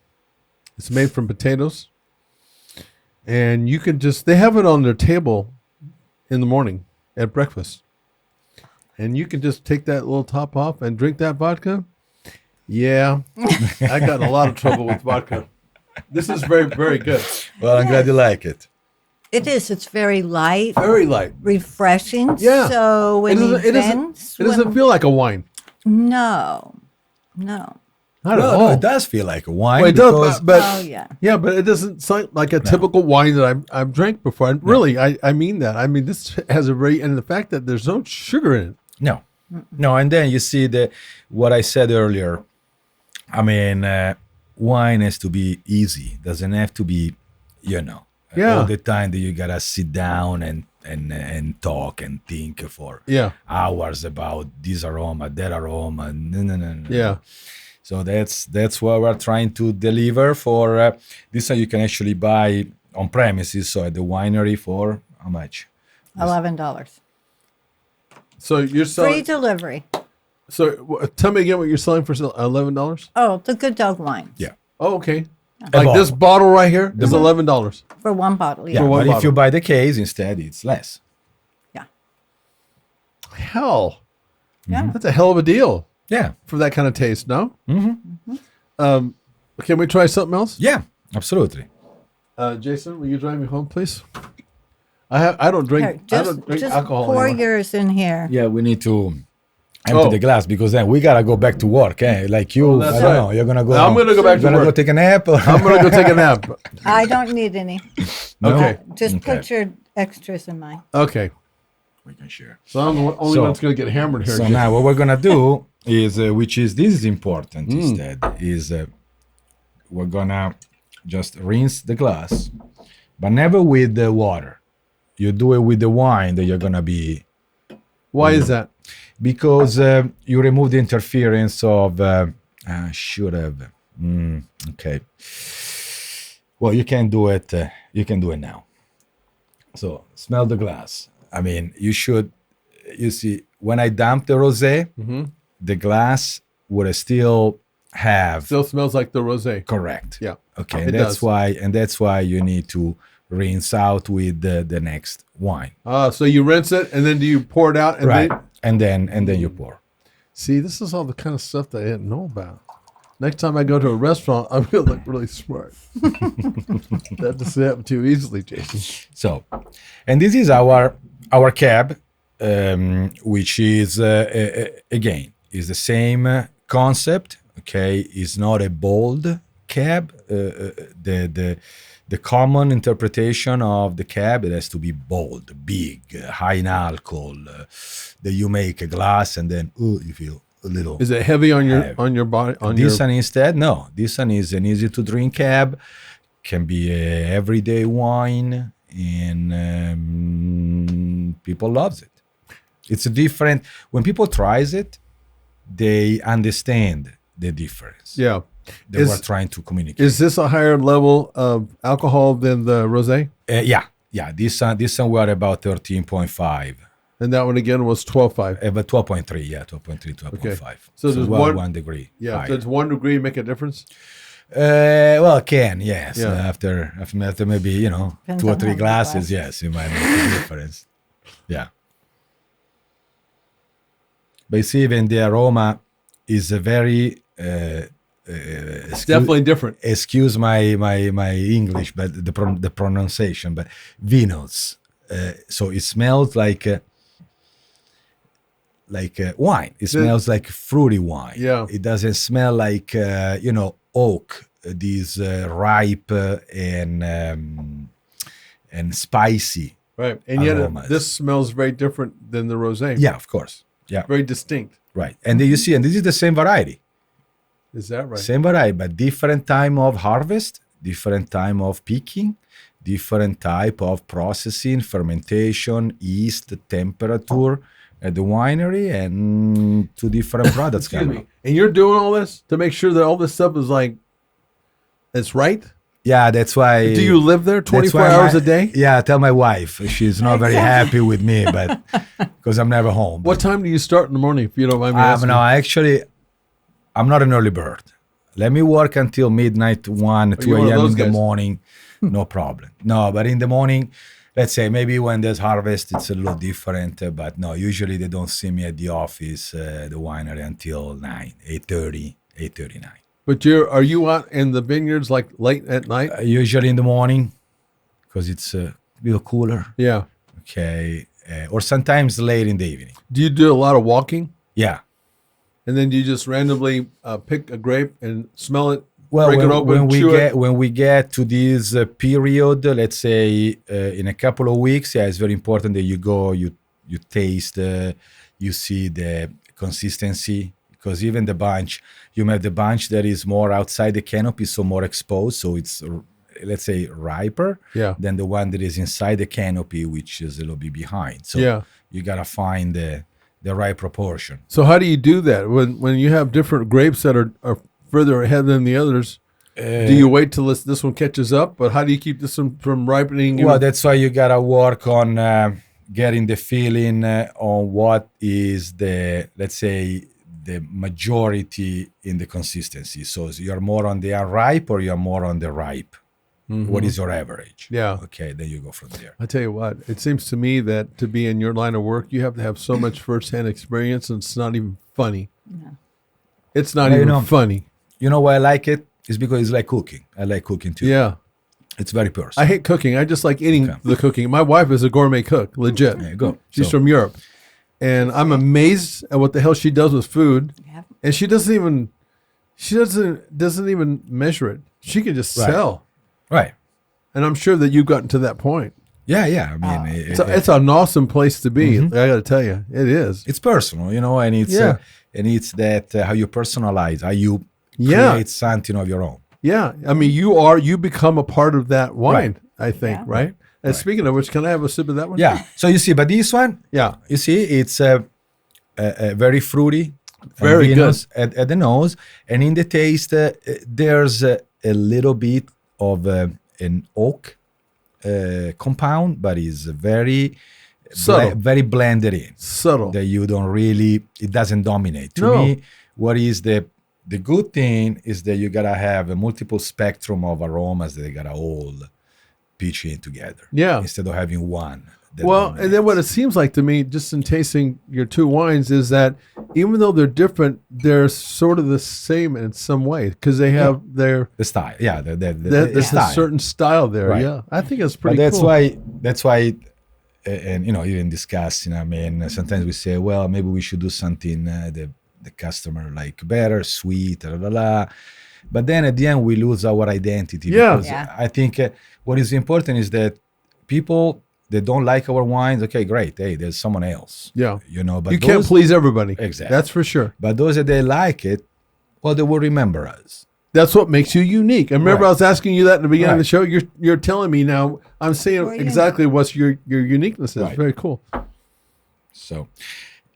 It's made from potatoes. And you can they have it on their table in the morning at breakfast. And you can just take that little top off and drink that vodka. Yeah. I got in a lot of trouble with vodka. This is very, very good. Well, I'm glad you like it. It is. It's very light. Very light. Refreshing. Yeah. So when it doesn't feel like a wine. No. No, it does feel like a wine. Well, it does, but yeah, but it doesn't sound like a typical wine that I've drank before. And really, I mean that. I mean, this has and the fact that there's no sugar in it. No, and then you see what I said earlier. I mean, wine has to be easy. Doesn't have to be, all the time that you gotta sit down and talk and think for hours about this aroma, that aroma. No. Yeah. So that's what we're trying to deliver for this one. You can actually buy on premises, so at the winery for how much? $11. So you're Free selling. delivery. So tell me again what you're selling for $11. Oh, the Good Dog wine Yeah. Oh, okay. A Like this bottle right here is $11. for one bottle. Yeah, Yeah. one but if bottle. you buy the case instead, it's less. Yeah. Hell, Yeah. that's a hell of a deal Yeah. for that kind of taste. No. Can we try something else? Yeah, absolutely. Jason, will you drive me home, please? I don't drink. Here, I don't drink just alcohol pour anymore. yours in here. Yeah, we need to empty Oh. the glass because then we gotta go back to work. Eh? Like you, that's I don't right. know. You're gonna go. I'm gonna go back to You're gonna work. go take a nap. Or? I'm gonna go take a nap. I don't need any. No? Okay. Just Okay. put your extras in mine. Okay. We can share. So I'm the only So- one that's gonna get hammered here. So Jason. now what we're gonna do is, this is important instead, is we're gonna just rinse the glass, but never with the water. You do it with the wine that you're gonna be, Why is that? because you remove the interference of. Should have. Okay. Well, you can do it. You can do it now. So smell the glass. I mean, you should. You see, when I dumped the rosé, the glass would still have Still smells like the rosé. correct. Yeah. Okay, It and that's does. why, you need to rinse out with the next wine. So you rinse it and then do you pour it out and Right, then and then you pour. see, this is all the kind of stuff that I didn't know about. Next time I go to a restaurant, I'm gonna look really smart. That doesn't happen too easily, Jason. So, and this is our cab, which is again is the same concept. Okay, it's not a bold cab. The common interpretation of the cab, it has to be bold, big, high in alcohol. That you make a glass and then you feel a little. Is it heavy on your Heavy. body? On This your one instead, no. This one is an easy to drink cab. Can be a everyday wine, and people loves it. It's a different. When people tries it, they understand the difference yeah. that we're trying to communicate. Is this a higher level of alcohol than the rosé? Yeah. This one we're about 13.5. And that one again was 12.5. But 12.3, yeah, 12.3, 12.5. So there's well, one- 1 degree. Yeah. higher. Does 1 degree make a difference? Well, it can, yes. Yeah. After maybe, Depends 2 or on 3 how many glasses, glasses. yes, it might make a difference. Yeah. But see, even the aroma is a very... Definitely different. Excuse my English, but the pronunciation, but vinos. So it smells like wine. It smells like fruity wine. Yeah. It doesn't smell like oak. These ripe and spicy. Right. And yet aromas. this smells very different than the rosé. Yeah, of course. Yeah, Very distinct. right. And then you see, and this is the same variety. Is that right? Same variety, but different time of harvest, different time of picking, different type of processing, fermentation, yeast, temperature at the winery, and 2 different products Excuse coming me. out. And you're doing all this to make sure that all this stuff is like, it's right? Yeah, that's why. Do you live there that's 24 why hours a day? Yeah, tell my wife. She's not very happy with me, but because I'm never home. What time do you start in the morning, if you don't mind me asking? No, I'm not an early bird. Let me work until midnight, 1, 2 you're one of a.m. those in the guys. morning. No problem. No, but in the morning, let's say maybe when there's harvest, it's a little different. But no, usually they don't see me at the office, the winery, until 8:30, 8:39. But are you out in the vineyards like late at night? Usually in the morning, because it's a little cooler. Yeah. Okay. Or sometimes late in the evening. Do you do a lot of walking? Yeah. And then do you just randomly pick a grape and smell it, Well, break it open, chew it? when we get to this period, let's say in a couple of weeks, it's very important that you go, you taste, you see the consistency, because even the bunch, you have the bunch that is more outside the canopy, so more exposed, so it's, let's say, riper than the one that is inside the canopy, which is a little bit behind. So you gotta find the right proportion. So how do you do that when you have different grapes that are further ahead than the others? Do you wait till this one catches up? But how do you keep this one from ripening? Well, that's why you gotta work on getting the feeling on what is the, let's say, the majority in the consistency. So you're more on the unripe or you're more on the ripe. What is your average? Yeah. Okay, then you go from there. I tell you what, it seems to me that to be in your line of work, you have to have so much firsthand experience, and it's not even funny. No. It's not Yeah, even you know. funny. You know why I like it? It's because it's like cooking. I like cooking too. Yeah. It's very personal. I hate cooking. I just like eating Okay. the cooking. My wife is a gourmet cook, legit. There you go. She's So- from Europe. And I'm amazed at what the hell she does with food. Yeah. And she doesn't even measure it. She can just Right. sell. Right. And I'm sure that you've gotten to that point. Yeah, yeah. I mean, It's an awesome place to be. I got to tell you, it is. it's personal, you know, and it's Yeah. that how you personalize, how you Yeah. create something of your own. Yeah, I mean, you become a part of that wine. I think, Yeah. right? And speaking of which, can I have a sip of that one? Yeah. So you see, but this one, Yeah. you see, it's very fruity, Very and vinous at the nose, and in the taste, there's a little bit of an oak compound, but it's very Subtle. very blended in. Subtle. That you don't really, it doesn't dominate. To No. me, what is the good thing is that you gotta have a multiple spectrum of aromas that they gotta all pitch in together. Yeah. Instead of having one. that Well, and then what it dominates. seems like to me, just in tasting your two wines, is that even though they're different, they're sort of the same in some way because they have their The style, yeah, the there's style. a certain style there. Right. Yeah, I think it's But pretty. that's cool. why, and you know, even discussing. I mean, sometimes we say, well, maybe we should do something the customer like better, sweet, blah, blah, blah. But then at the end, we lose our identity. Yeah. Because Yeah. I think what is important is that people that don't like our wines, okay, great. Hey, there's someone else. Yeah, You know, but you can't those, please everybody. Exactly. That's for sure. But those that they like it, well, they will remember us. That's what makes you unique. And remember, Right. I was asking you that in the beginning of the Right. show. You're telling me now. I'm seeing Well, yeah. exactly what's your uniqueness is. Right. Very cool. So,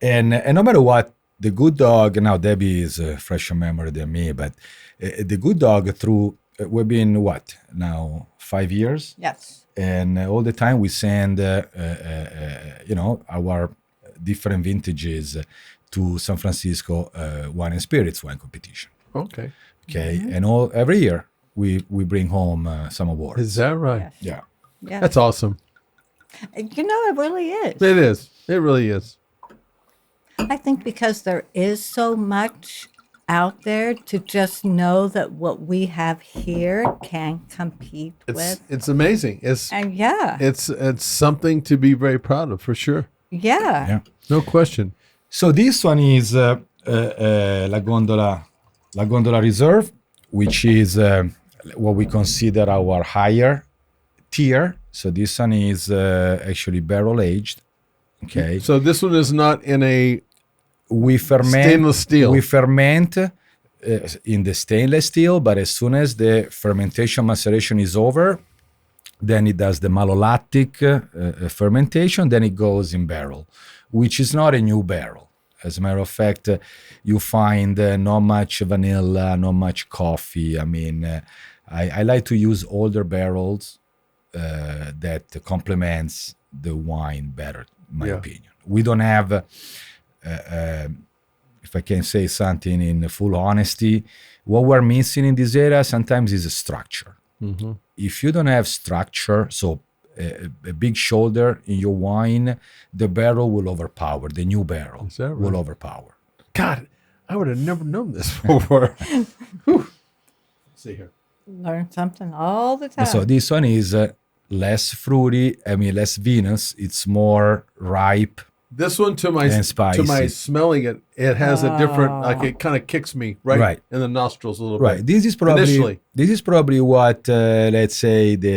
and no matter what, the good dog. Now Debbie is a fresher memory than me, but the good dog through we've been what now 5 years, Yes. and all the time we send you know our different vintages to San Francisco wine and spirits wine competition. Okay, Okay, and every year we bring home some awards. is that right? Yes. Yeah. Yeah. That's awesome. You know, it really is. It is. It really is. I think because there is so much out there to just know that what we have here can compete with. It's amazing. And yeah. It's something to be very proud of for sure. Yeah. Yeah. No question. So this one is La Gondola Reserve, which is what we consider our higher tier. So this one is actually barrel aged. Okay, So this one is not in a we ferment Stainless steel. We ferment in the stainless steel, but as soon as the fermentation maceration is over, then it does the malolactic fermentation. Then it goes in barrel, which is not a new barrel. As a matter of fact, you find not much vanilla, not much coffee. I mean, I like to use older barrels that complements the wine better, in my Yeah. opinion. We don't have, if I can say something in full honesty, what we're missing in this area sometimes is a structure. If you don't have structure, so a big shoulder in your wine, the barrel will overpower. The new barrel Is that right? will overpower. God. I would have never known this before. Whew. Let's see here. Learn something all the time. So this one is less fruity. I mean, less vinous. It's more ripe. This one to my And spicy. smelling it, it has a different like it kind of kicks me right in the nostrils a little Right. bit. This is Initially. probably what let's say the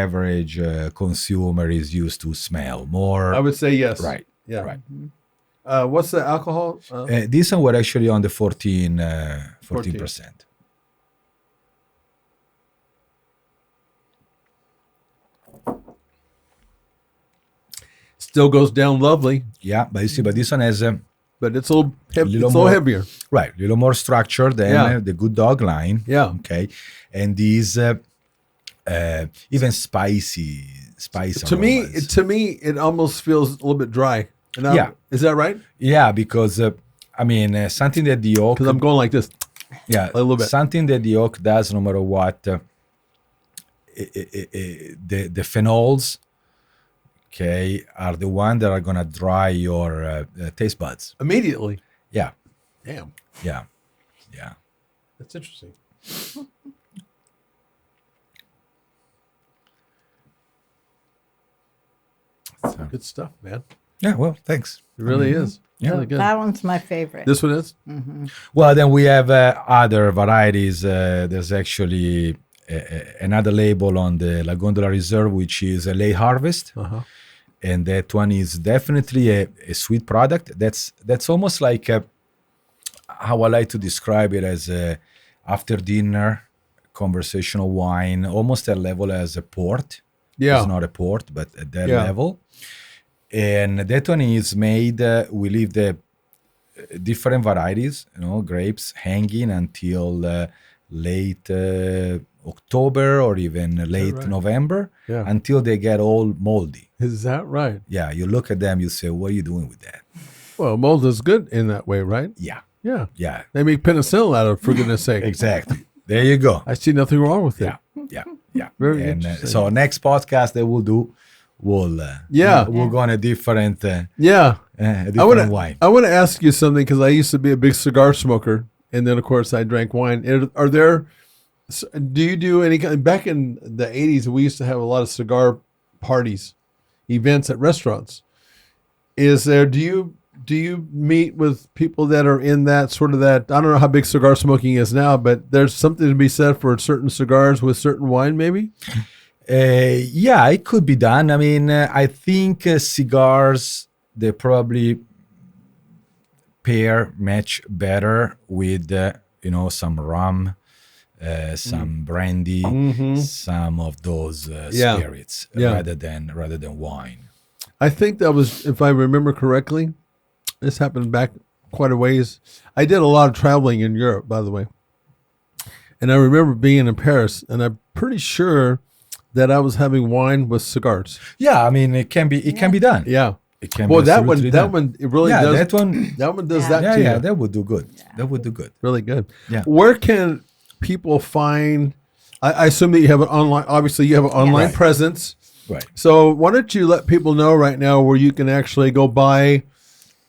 average consumer is used to smell more. I would say yes. Right. Yeah. Right. What's the alcohol? This one we're actually on the 14%. Still goes down lovely, Yeah, but you see, but this one has but it's a little, it's a Little little more- heavier. right, a little more structure than Yeah. the Good Dog line. Yeah. Okay, and these even spicy spice To me, aromas. it almost feels a little bit dry. And Yeah. Is that right? Yeah, because something that the oak, Because I'm going like this. yeah, a little bit. something that the oak does, no matter what, the phenols, okay, are the one that are gonna dry your taste buds. Immediately. Yeah, Damn. yeah. That's interesting. So, Good stuff, man. yeah. Well, thanks. It really is. Yeah. Really good. That one's my favorite. This one is? Well, then we have other varieties. There's actually another label on the La Gondola Reserve, which is a late harvest. Uh-huh. And that one is definitely a sweet product. That's almost like how I like to describe it, as a after dinner conversational wine, almost at level as a port. Yeah. It's not a port, but at that Yeah. level. And that one is made. We leave the different varieties, grapes hanging until late October or even late right? November, Yeah. until they get all moldy. Is that right? Yeah, you look at them, you say, what are you doing with that? Well, mold is good in that way, right? Yeah, Yeah. yeah, They make penicillin out of it, for goodness sake. exactly. There you go. I see nothing wrong with it. Yeah. Very And interesting. so next podcast that we'll do, we'll go on a different Yeah. a different wine. I want to ask you something, because I used to be a big cigar smoker, and then of course I drank wine. Do you do any kind? Back in the 80s, we used to have a lot of cigar parties, events at restaurants. Do you meet with people that are in that sort of that? I don't know how big cigar smoking is now, but there's something to be said for certain cigars with certain wine, maybe. Yeah, it could be done. I mean, I think cigars, they probably match better with some rum, some brandy, some of those Yeah. spirits, Yeah. rather than wine. I think that was, if I remember correctly, this happened back quite a ways. I did a lot of traveling in Europe, by the way. And I remember being in Paris, and I'm pretty sure that I was having wine with cigars. Yeah, I mean, it can be done. Yeah. It can Well, be that absolutely one, done. it really yeah, does. that one. That one does Yeah. that Yeah, to yeah, you. that would do good. That would do good. Really good. Yeah. Where can people find? I assume that you have an online. Obviously, you have an online Right. presence. Right. So why don't you let people know right now where you can actually go buy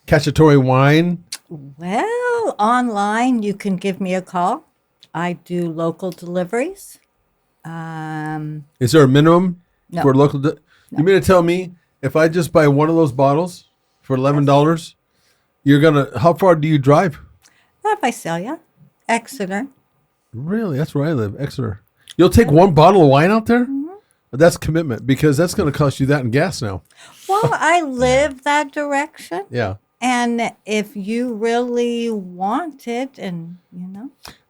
Cacciatore wine? Well, online, you can give me a call. I do local deliveries. Is there a minimum No. for local? You mean to tell me if I just buy one of those bottles for $11, you're gonna? How far do you drive? Visalia, Exeter. Really? That's where I live, Exeter. You'll take one bottle of wine out there? That's commitment, because that's going to cost you that in gas now. Well, I live that direction. Yeah. And if you really want it, and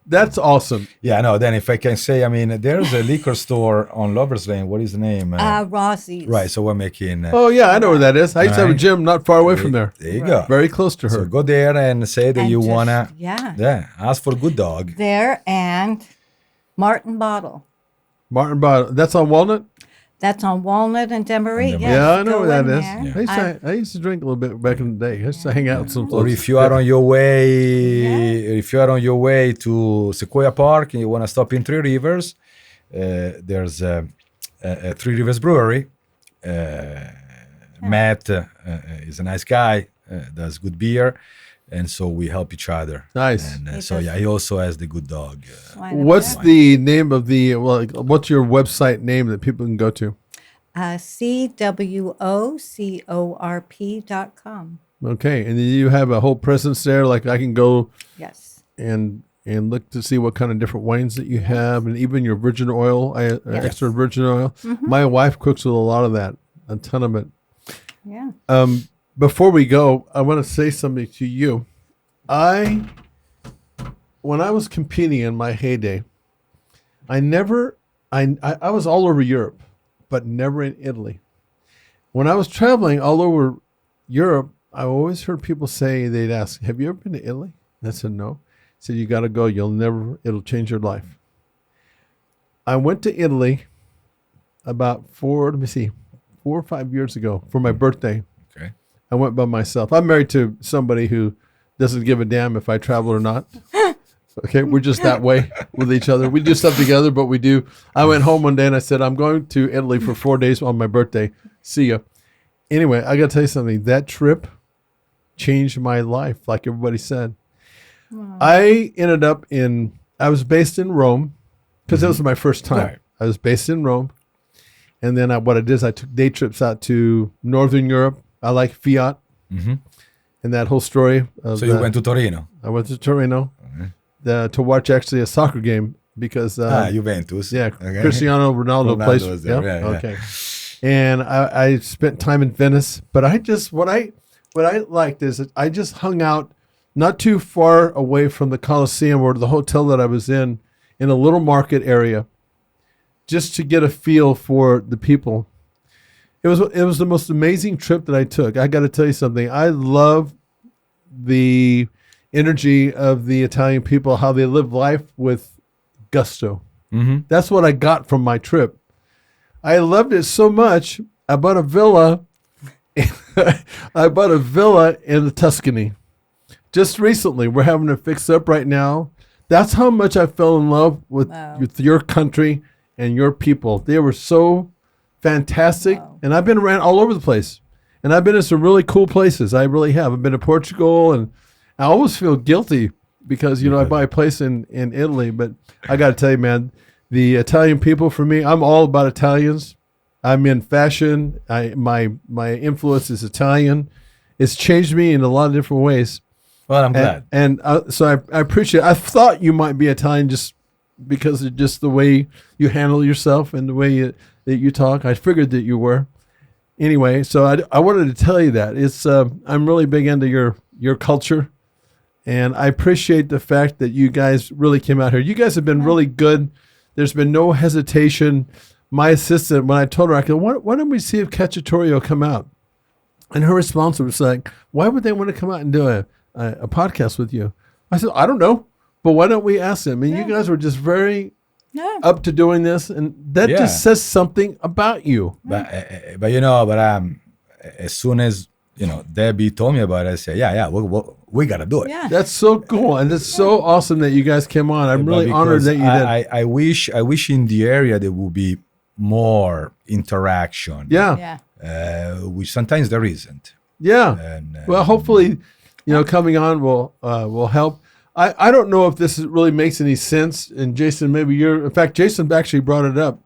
That's awesome. Yeah, no, then if I can say, I mean, there's a liquor store on Lovers Lane. What is the name? Rossie's. Right, so we're making... Oh, yeah, I know where that is. I used to have a Right. gym not far away from there. There you go. Very close to her. So go there and say that And you just- want to... Yeah. ask for Good Dog. There and Martin Bottle. Martin Bottle. That's on Walnut? That's on Walnut and Demery. And Yes, Yeah, I know go where that in is. there. I used to drink a little bit back in the day. I used to hang out with some Or folks. if you are on your way, to Sequoia Park and you want to stop in Three Rivers, there's a Three Rivers Brewery. Matt is a nice guy, does good beer, and so we help each other. Nice. And He so does. yeah, he also has the Good Dog. Wine and What's beer. the name of what's your website name that people can go to? CWOCORP.com. Okay. And then you have a whole presence there. Like I can go Yes. and look to see what kind of different wines that you have, and even your virgin oil, extra virgin oil. My wife cooks with a lot of that, a ton of it. Yeah. Before we go, I want to say something to you. When I was competing in my heyday, I was all over Europe, but never in Italy. When I was traveling all over Europe, I always heard people say, they'd ask, "Have you ever been to Italy?" And I said, "No." I said, "You got to go. It'll change your life." I went to Italy about 4 or 5 years ago for my birthday. Okay. I went by myself. I'm married to somebody who doesn't give a damn if I travel or not. Okay, we're just that way with each other. We do stuff together, but we do. I went home one day and I said, I'm going to Italy for 4 days on my birthday. See ya. Anyway, I got to tell you something. That trip changed my life, like everybody said. Wow. I was based in Rome because that was my first time. Right. I was based in Rome. And then what I did is I took day trips out to Northern Europe. I like Fiat and that whole story. So you went to Torino? I went to Torino. To watch actually a soccer game because Juventus. Yeah, okay. Cristiano Ronaldo plays. Was there. Yep. Yeah, okay. And I spent time in Venice, but what I liked is that I just hung out not too far away from the Colosseum or the hotel that I was in a little market area, just to get a feel for the people. It was the most amazing trip that I took. I got to tell you something. I love the energy of the Italian people, how they live life with gusto. That's what I got from my trip. I loved it so much. I bought a villa. I bought a villa in the Tuscany. Just recently, we're having it fixed up right now. That's how much I fell in love with your country and your people. They were so fantastic. Wow. And I've been around all over the place. And I've been in some really cool places. I really have. I've been to Portugal, and I always feel guilty because, I buy a place in Italy. But I got to tell you, man, the Italian people, for me, I'm all about Italians. I'm in fashion. My influence is Italian. It's changed me in a lot of different ways. Well, I'm glad. And so I appreciate it. I thought you might be Italian just because of just the way you handle yourself and the way that you talk. I figured that you were. Anyway, so I wanted to tell you that. I'm really big into your culture. And I appreciate the fact that you guys really came out here. You guys have been really good. There's been no hesitation. My assistant, when I told her, I go, why don't we see if Cacciatore will come out? And her response was like, why would they want to come out and do a podcast with you? I said, I don't know, but why don't we ask them? And you guys were just very up to doing this, and that just says something about you. But as soon as Debbie told me about it, I said, we got to do it. Yeah. That's so cool, and it's so awesome that you guys came on. I'm really honored that you did. I wish in the area there would be more interaction. Yeah. Which sometimes there isn't. Yeah. And, well, hopefully, coming on will help. I don't know if this really makes any sense. And Jason, in fact, Jason actually brought it up,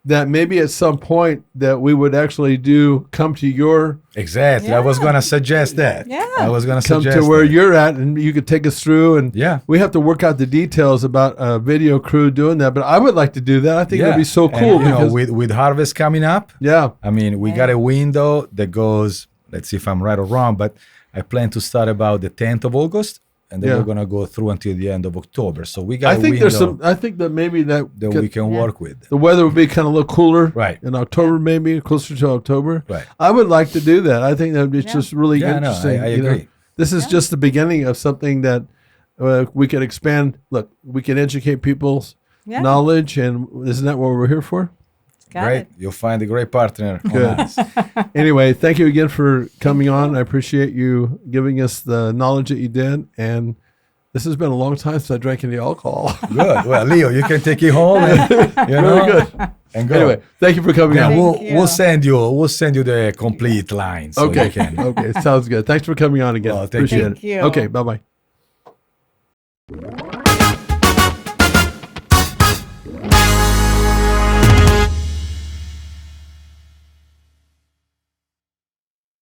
that maybe at some point that we would actually come to your... Exactly. Yeah. I was going to suggest that. Yeah. I was going to suggest come to where you're at, and you could take us through. And we have to work out the details about a video crew doing that. But I would like to do that. I think that'd be so cool. And, with harvest coming up, I mean, we got a window that goes, let's see if I'm right or wrong, but I plan to start about the 10th of August. And then we're gonna go through until the end of October. So we got. I think that maybe that we can work with. The weather would be kind of a little cooler, right? In October, maybe closer to October, right? I would like to do that. I think that would be just really interesting. I agree. This is just the beginning of something that we can expand. Look, we can educate people's knowledge, and isn't that what we're here for? Great. You'll find a great partner. Good. Anyway, thank you again for coming on. I appreciate you giving us the knowledge that you did. And this has been a long time since I drank any alcohol. Good. Well, Leo, you can take it home. And, Very good. And go. Anyway, thank you for coming on. We'll send you the complete line. So okay. Okay. Sounds good. Thanks for coming on again. Well, thank you. Okay. Bye-bye.